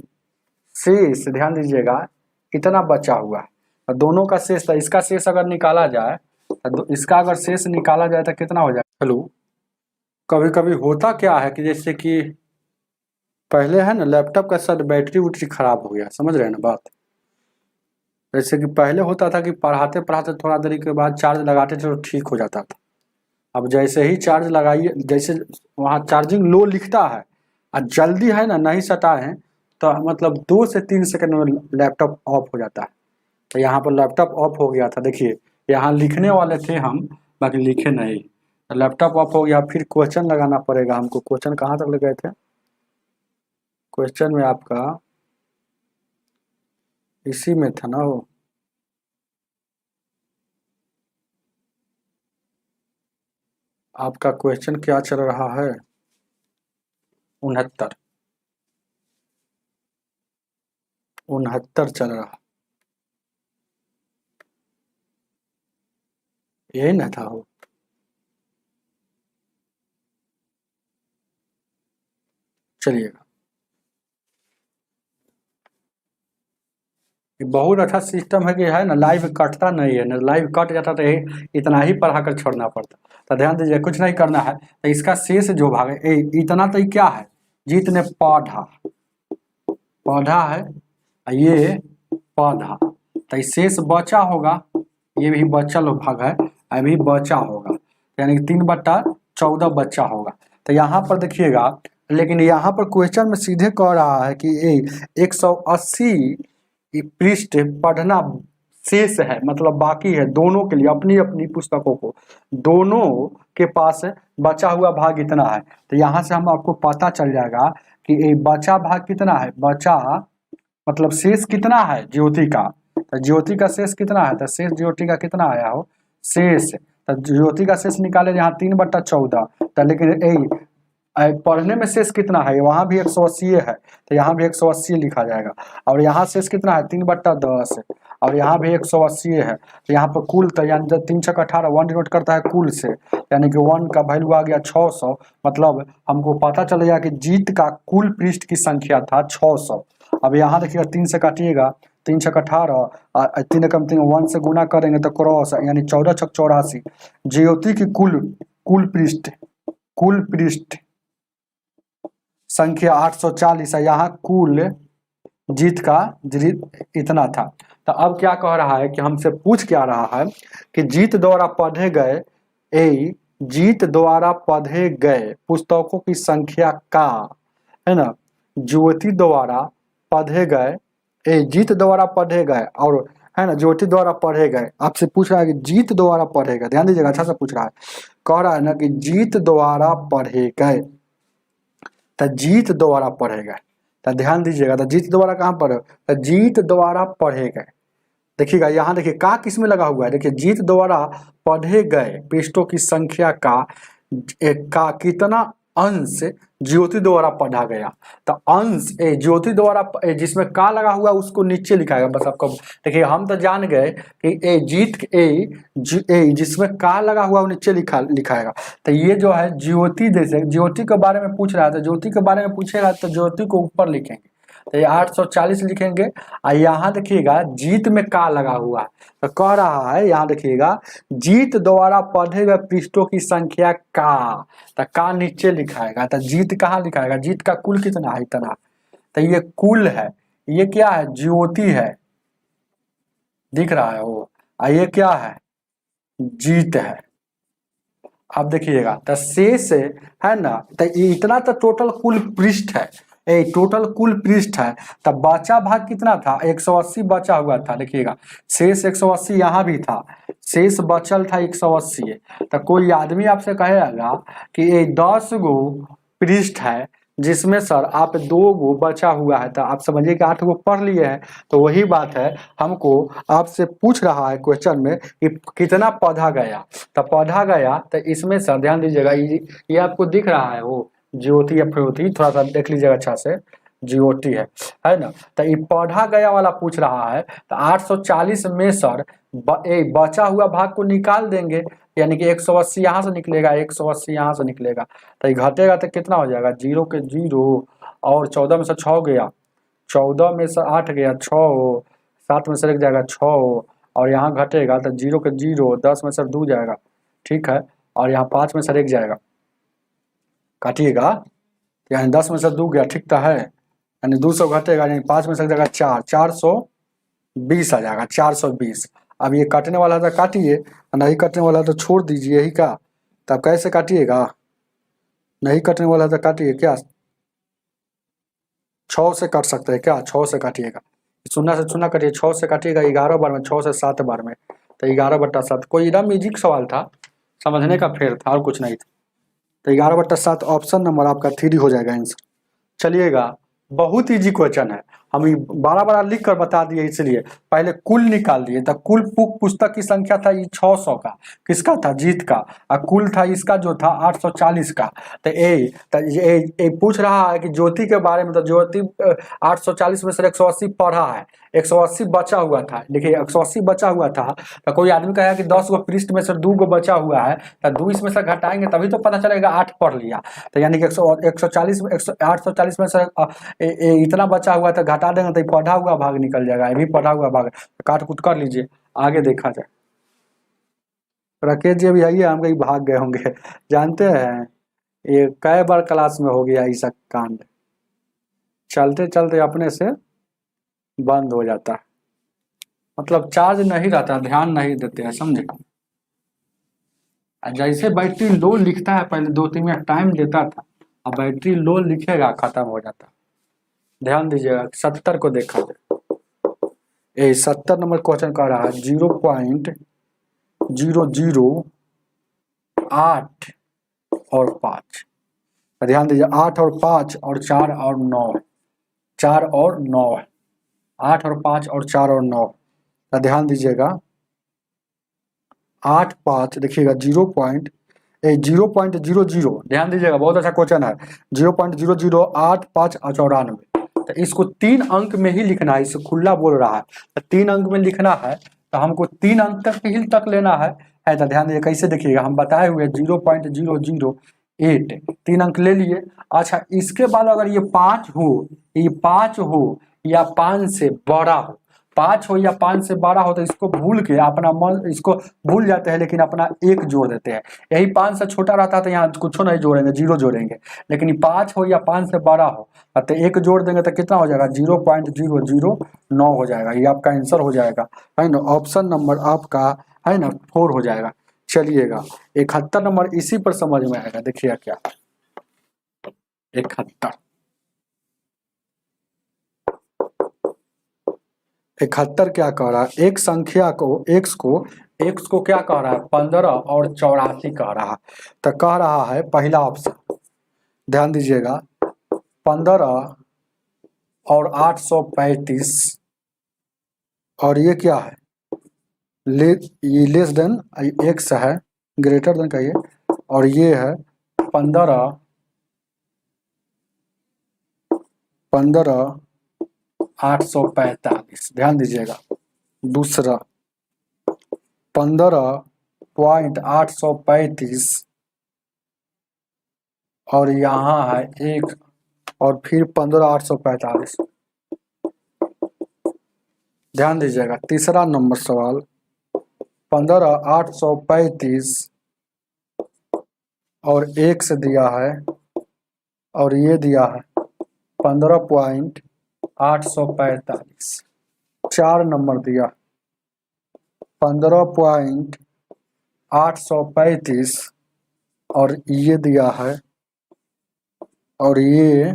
शेष ध्यान दीजिएगा इतना बचा हुआ है, दोनों का शेष था, इसका शेष अगर निकाला जाए तो इसका अगर शेष निकाला जाए तो कितना हो जाए। हेलो, कभी कभी होता क्या है कि जैसे कि पहले है ना लैपटॉप का शायद बैटरी वुटरी खराब हो गया, समझ रहे हैं ना बात। जैसे कि पहले होता था कि पढ़ाते पढ़ाते थोड़ा देरी के बाद चार्ज लगाते थे तो ठीक हो जाता था। अब जैसे ही चार्ज लगाइए, जैसे वहाँ चार्जिंग लो लिखता है और जल्दी है ना नहीं सटाए हैं, तो मतलब 2 से 3 सेकंड में लैपटॉप ऑफ हो जाता है। तो यहाँ पर लैपटॉप ऑफ हो गया था, देखिए यहाँ लिखने वाले थे हम, बाकी लिखे नहीं, तो लैपटॉप ऑफ हो गया। फिर क्वेश्चन लगाना पड़ेगा हमको। क्वेश्चन कहाँ तक ले गए थे, क्वेश्चन में आपका इसी में था ना वो, आपका क्वेश्चन क्या चल रहा है? 69 69 चल रहा, यही ना था वो। चलिएगा, ये बहुत अच्छा सिस्टम है कि है ना, लाइव कटता नहीं है ना, लाइव कट जाता तो यही इतना ही पढ़ा कर छोड़ना पड़ता। तो ध्यान दीजिए, कुछ नहीं करना है। तो इसका शेष जो भाग है, इतना तो ये क्या है, जीत ने पढ़ा पढ़ा है, ये पौधा, तो ये शेष बचा होगा, ये भी बचल भाग है, अभी बचा होगा, यानी कि 3/14 बचा होगा। तो यहाँ पर देखिएगा, लेकिन यहाँ पर क्वेश्चन में सीधे कह रहा है कि 180 पृष्ठ पढ़ना शेष है, मतलब बाकी है दोनों के लिए, अपनी अपनी पुस्तकों को दोनों के पास बचा हुआ भाग इतना है। तो यहाँ से हम आपको पता चल जाएगा कि ये बचा भाग कितना है, बचा मतलब शेष कितना है ज्योति का। तो ज्योति का शेष कितना है, तो शेष ज्योति का कितना आया हो शेष, तो ज्योति का शेष निकाले यहाँ 3/14। तो लेकिन पढ़ने में शेष कितना है, वहां भी 180 है, तो यहाँ भी 180 लिखा जाएगा। और यहाँ शेष कितना है 3/10, और यहाँ भी 180 है, तो यहाँ पर कुल, तो यानी 3×6=18, 1 डिनोट करता है कुल से, यानी कि 1 का वैल्यू आ गया 600। मतलब हमको पता चलेगा कि जीत का कुल पृष्ठ की संख्या था 600। अब यहाँ देखिएगा 3 से काटिएगा, 3×6=18, 3 एकम 3, 1 से गुना करेंगे तो क्रॉस, यानी 14×6=84। ज्योति की कुल पृष्ठ संख्या 840 है, यहाँ कुल जीत का इतना था। तो अब क्या कह रहा है कि हमसे पूछ क्या रहा है कि जीत द्वारा पढ़े गए पुस्तकों की संख्या का, है ना, ज्योति द्वारा पढ़े गए, जीत द्वारा पढ़े गए, और है ना ज्योति द्वारा पढ़े गए, आपसे पूछ रहा है कि जीत द्वारा पढ़े गए, ध्यान दीजिएगा, अच्छा से पूछ रहा है, कह रहा है ना कि जीत द्वारा पढ़े गए, तो जीत द्वारा पढ़े गए, तो ध्यान दीजिएगा, तो जीत द्वारा कहाँ पर, तो जीत द्वारा पढ़े गए। देखिएगा यहाँ देखिए का किस में लगा हुआ है, देखिए जीत द्वारा पढ़े गए पृष्ठों की संख्या का कितना अंश ज्योति द्वारा पढ़ा गया। तो अंश ज्योति द्वारा जिसमें का लगा हुआ उसको नीचे लिखाएगा, बस आपको देखिए, हम तो जान गए कि जिसमें का लगा हुआ वो नीचे लिखाएगा। तो ये जो है ज्योति, जैसे ज्योति के बारे में पूछ रहा है, तो ज्योति के बारे में पूछेगा तो ज्योति को ऊपर लिखेंगे, तो ये 840 लिखेंगे। और यहाँ देखिएगा जीत में का लगा हुआ है, तो कह रहा है यहाँ देखिएगा जीत द्वारा पढ़े गए पृष्ठों की संख्या का, तो का नीचे लिखाएगा, तो जीत कहाँ लिखाएगा, जीत का कुल कितना है इतना, तो ये कुल है, ये क्या है ज्योति है, दिख रहा है वो, और ये क्या है जीत है। अब देखिएगा तो शेष है ना, तो इतना तो टोटल कुल पृष्ठ है, टोटल कुल पृष्ठ है। तब बचा भाग कितना था, 180 बचा हुआ था, देखिएगा शेष 180 यहाँ भी था, शेष बचल था 180। तो कोई आदमी आपसे कहेगा कि ये 10 गो पृष्ठ है जिसमें सर आप 2 गो बचा हुआ है, तो आप समझिए कि 8 गो पढ़ लिए हैं। तो वही बात है, हमको आपसे पूछ रहा है क्वेश्चन में कि कितना पढ़ा गया, तो पढ़ा गया, तो इसमें सर ध्यान दीजिएगा, ये आपको दिख रहा है वो ज्योति या फ्योति, थोड़ा सा देख लीजिएगा अच्छा से, ज्योति है ना। तो ये पढ़ा गया वाला पूछ रहा है, तो 840 में सर बचा हुआ भाग को निकाल देंगे, यानी कि 180 यहाँ से निकलेगा, 180 यहाँ से निकलेगा, तो ये घटेगा तो कितना हो जाएगा, 0 के 0, और 14 में से 6 गया, 14 में से 8 गया 6, 7 में से 1 जाएगा 6, और यहाँ घटेगा तो 0 के 0, 10 में से 2 जाएगा, ठीक है, और यहाँ 5 में से 1 जाएगा, काटिएगा, यानी 10 में से 2 गया, ठीक तो है, यानी 200 घटेगा, यानी 5 में से 1 जाएगा 4, 420 आ जाएगा, 420। अब ये काटने वाला था काटिए, नहीं कटने वाला तो छोड़ दीजिए, यही का। तो आप कैसे काटिएगा, नहीं कटने वाला तो काटिए, क्या 6 से काट सकते हैं क्या, 6 से काटिएगा, 0 से 0 काटिए, 6 से काटिएगा 11 बार में, 6 से 7 बार में, तो 11/7। कोई एकदम म्यूजिक सवाल था, समझने का फेर था और कुछ नहीं था। तो 11/7 ऑप्शन नंबर आपका 3 हो जाएगा आंसर। चलिएगा, बहुत ईजी क्वेश्चन है, हम बारह बारह लिख कर बता दिए, इसलिए पहले कुल निकाल दिए। तो कुल पुस्तक की संख्या था ये 600 का, किसका था, जीत का, और कुल था इसका जो था 840 का। तो ये पूछ रहा है कि ज्योति के बारे में। तो ज्योति 840 में से 180 पढ़ा है, 180 बचा हुआ था। देखिए 180 बचा हुआ था, तो कोई आदमी कहेगा कि 10 गो पृष्ठ में से 2 गो बचा हुआ है, तो 2 इसमें से घटाएंगे तभी तो पता चलेगा 8 पढ़ लिया। तो यानी कि 140 में 840 में से इतना बचा हुआ था, घटा देंगे तो पढ़ा हुआ भाग निकल जाएगा, ये भी पढ़ा हुआ भाग। काट कुट कर लीजिए, आगे देखा जाए। राकेश जी अभी आइए, हम कहीं भाग गए होंगे। जानते हैं ये कई बार क्लास में हो गया ऐसा कांड, चलते चलते अपने से बंद हो जाता है, मतलब चार्ज नहीं रहता, ध्यान नहीं देते हैं, समझे। जैसे बैटरी लो लिखता है, पहले 2-3 मिनट टाइम देता था, अब बैटरी लो लिखेगा खत्म हो जाता। ध्यान दीजिएगा, 70 को देखा जाए। 70 नंबर क्वेश्चन कह रहा है 0.008 और 5। ध्यान दीजिए, 8 और 5 और 4 और 9, 4 और 9, 8 और 5 और 4 और 9। ध्यान दीजिएगा 8 5, देखिएगा 0.00, ध्यान दीजिएगा, बहुत अच्छा क्वेश्चन है। 0.0085 और 94। तो इसको 3 अंक में ही लिखना है, इसको खुला बोल रहा है, तो 3 अंक में लिखना है, तो हमको 3 अंक तक लेना है। तो ध्यान दीजिए कैसे, देखिएगा हम बताए हुए 0.008, 3 अंक ले लिए। अच्छा, इसके बाद अगर ये 5 हो, ये 5 हो या 5 से बड़ा हो, 5 हो या 5 से बड़ा हो, तो इसको भूल के अपना मन, इसको भूल जाते हैं, लेकिन अपना 1 जोड़ देते हैं। यही 5 से छोटा रहता है तो यहाँ कुछ नहीं जोड़ेंगे, 0 जोड़ेंगे। लेकिन 5 हो या 5 से बड़ा हो तो 1 जोड़ देंगे तो कितना हो जाएगा, 0.009 हो जाएगा। ये आपका आंसर हो जाएगा, है ना। ऑप्शन नंबर आपका है ना 4 हो जाएगा। चलिएगा 71 नंबर इसी पर समझ में आएगा, देखिएगा क्या 71 क्या कह रहा है, एक संख्या को x को क्या कह रहा है, 15 और 84 कह रहा है। तो कह रहा है पहला ऑप्शन, ध्यान दीजिएगा 15 और 835, और ये क्या है, ये लेस देन x है, ग्रेटर देन का ये, और ये है 15 845। ध्यान दीजिएगा दूसरा 15.835, और यहाँ है 1, और फिर 15.845। ध्यान दीजिएगा तीसरा नंबर सवाल 15.835 और 1 से दिया है, और ये दिया है 15.845। 4 नंबर दिया 15.835, और ये दिया है, और ये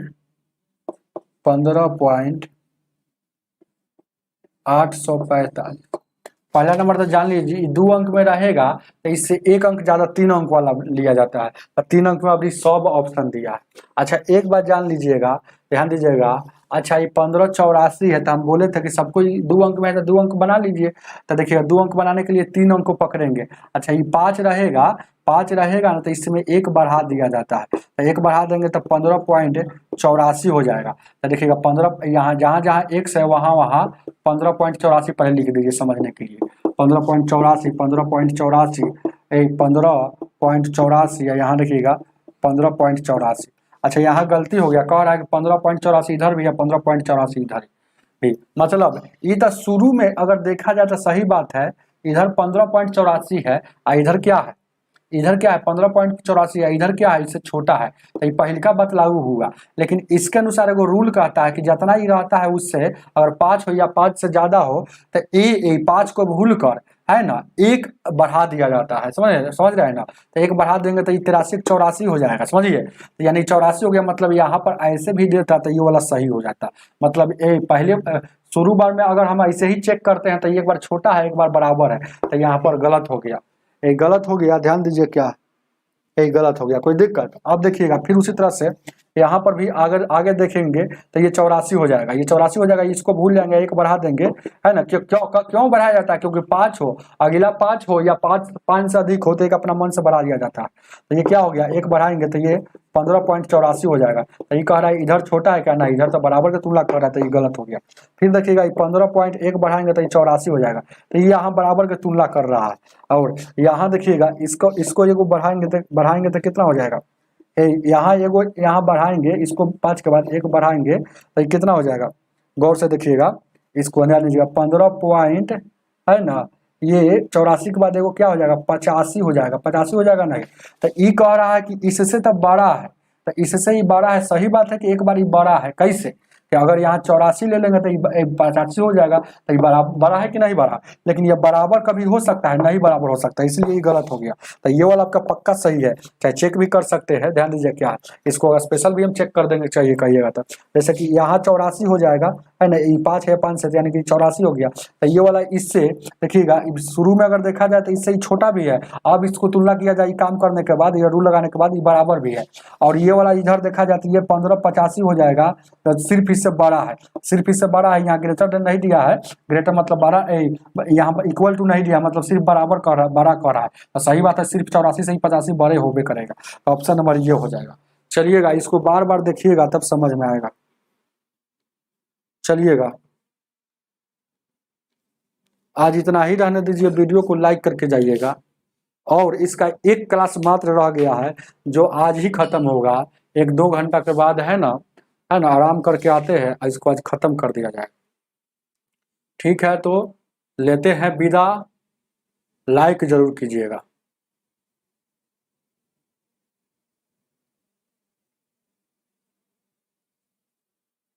15.845। पहला नंबर तो जान लीजिए 2 अंक में रहेगा, तो इससे 1 अंक ज्यादा 3 अंक वाला लिया जाता है, और 3 अंक में अभी सब ऑप्शन दिया है। अच्छा, एक बात जान लीजिएगा, ध्यान दीजिएगा। अच्छा, ये 1584 है, तो हम बोले थे कि सबको 2 अंक में है तो 2 अंक बना लीजिए। तो देखिएगा 2 अंक बनाने के लिए 3 अंक को पकड़ेंगे। अच्छा, ये 5 रहेगा ना, तो इसमें 1 बढ़ा दिया जाता है, तो 1 बढ़ा देंगे तो 15.84 हो जाएगा। तो देखिएगा 15, यहाँ जहाँ x है वहाँ 15.84 पहले लिख दीजिए समझने के लिए। 15.84, 15.84, यहाँ देखिएगा 15.84। अच्छा, यहाँ गलती हो गया, कह रहा है कि 15.84 इधर भी है, 15.84 इधर भी। मतलब ये तो शुरू में अगर देखा जाए तो सही बात है, इधर 15.84 है, और इधर क्या है, 15.84 है, इधर क्या है, इससे छोटा है, तो ये पहले का बात लागू हुआ। लेकिन इसके अनुसार एगो रूल कहता है कि जितना ही रहता है उससे अगर 5 हो या 5 से ज्यादा हो, तो 5 को भूल कर, है ना, 1 बढ़ा दिया जाता है। समझ रहे हैं ना। तो 1 बढ़ा देंगे तो ये 83-84 हो जाएगा, समझिए। तो यानी 84 हो गया, मतलब यहाँ पर ऐसे भी देता तो ये वाला सही हो जाता। मतलब पहले शुरू बार में अगर हम ऐसे ही चेक करते हैं तो एक बार छोटा है, एक बार बराबर है, तो यहाँ पर गलत हो गया, ये गलत हो गया। ध्यान दीजिए क्या, ये गलत हो गया, कोई दिक्कत। अब देखिएगा फिर उसी तरह से यहाँ पर भी आगे आगे देखेंगे तो ये 84 हो जाएगा, ये 84 हो जाएगा, इसको भूल जाएंगे, एक बढ़ा देंगे, है ना। क्यों क्यों क्यों बढ़ाया जाता है? क्योंकि 5 हो, अगला 5 हो या 5 से अधिक हो तो एक अपना मन से बढ़ा दिया जाता है। तो ये क्या हो गया, एक बढ़ाएंगे तो ये 15.84 हो जाएगा। तो ये कह रहा है इधर छोटा है क्या? नहीं, इधर तो बराबर का तुलना कर रहा है, तो ये गलत हो गया। फिर देखिएगा 15.1 बढ़ाएंगे तो ये 84 हो जाएगा। तो ये यहाँ बराबर की तुलना कर रहा है। और यहाँ देखिएगा इसको इसको एगो बढ़ाएंगे तो कितना हो जाएगा? यहाँ एगो यहाँ बढ़ाएंगे, इसको 5 के बाद एक बढ़ाएंगे तो ये कितना हो जाएगा? गौर से देखिएगा, इसको हटा लीजिएगा, 15 पॉइंट, है ना, ये 84 के बाद एगो क्या हो जाएगा? 85 हो जाएगा। 85 हो जाएगा। नहीं, तो ये कह रहा है कि इससे तो बड़ा है, तो इससे ही बड़ा है। सही बात है कि एक बार ये बड़ा है। कैसे? कि अगर यहाँ 84 ले लेंगे तो ये 85 हो जाएगा, तो ये बड़ा है कि नहीं बड़ा? लेकिन ये बराबर कभी हो सकता है, नहीं बराबर हो सकता है, इसलिए ये गलत हो गया। तो ये वाला आपका पक्का सही है, चाहे चेक भी कर सकते हैं। ध्यान दीजिए क्या है, इसको अगर स्पेशल भी हम चेक कर देंगे चाहिए कहिएगा तो, जैसे कि यहाँ 84 हो जाएगा, है ना, ये 5 है 5 से, यानी कि 84 हो गया। तो ये वाला इससे देखिएगा शुरू में अगर देखा जाए तो इससे ही छोटा भी है। अब इसको तुलना किया जाए काम करने के बाद, ये रूल लगाने के बाद, ये बराबर भी है। और ये वाला इधर देखा जाए तो ये 1585 हो जाएगा, तो सिर्फ इससे बड़ा है, सिर्फ इससे बड़ा है। यहाँ ग्रेटर देन नहीं दिया है, ग्रेटर मतलब बड़ा, यहाँ पर इक्वल टू नहीं दिया, मतलब सिर्फ बराबर कर रहा है, बड़ा कर रहा है। तो सही बात है, सिर्फ 84 से ही 85 बड़े होबे करेगा। तो ऑप्शन नंबर ये हो जाएगा। चलिएगा, इसको बार बार देखिएगा तब समझ में आएगा। चलिएगा, आज इतना ही रहने दीजिए, वीडियो को लाइक करके जाइएगा। और इसका एक क्लास मात्र रह गया है जो आज ही खत्म होगा, 1-2 घंटा के बाद, है ना, है ना। आराम करके आते हैं, इसको आज खत्म कर दिया जाए। ठीक है, तो लेते हैं विदा। लाइक जरूर कीजिएगा।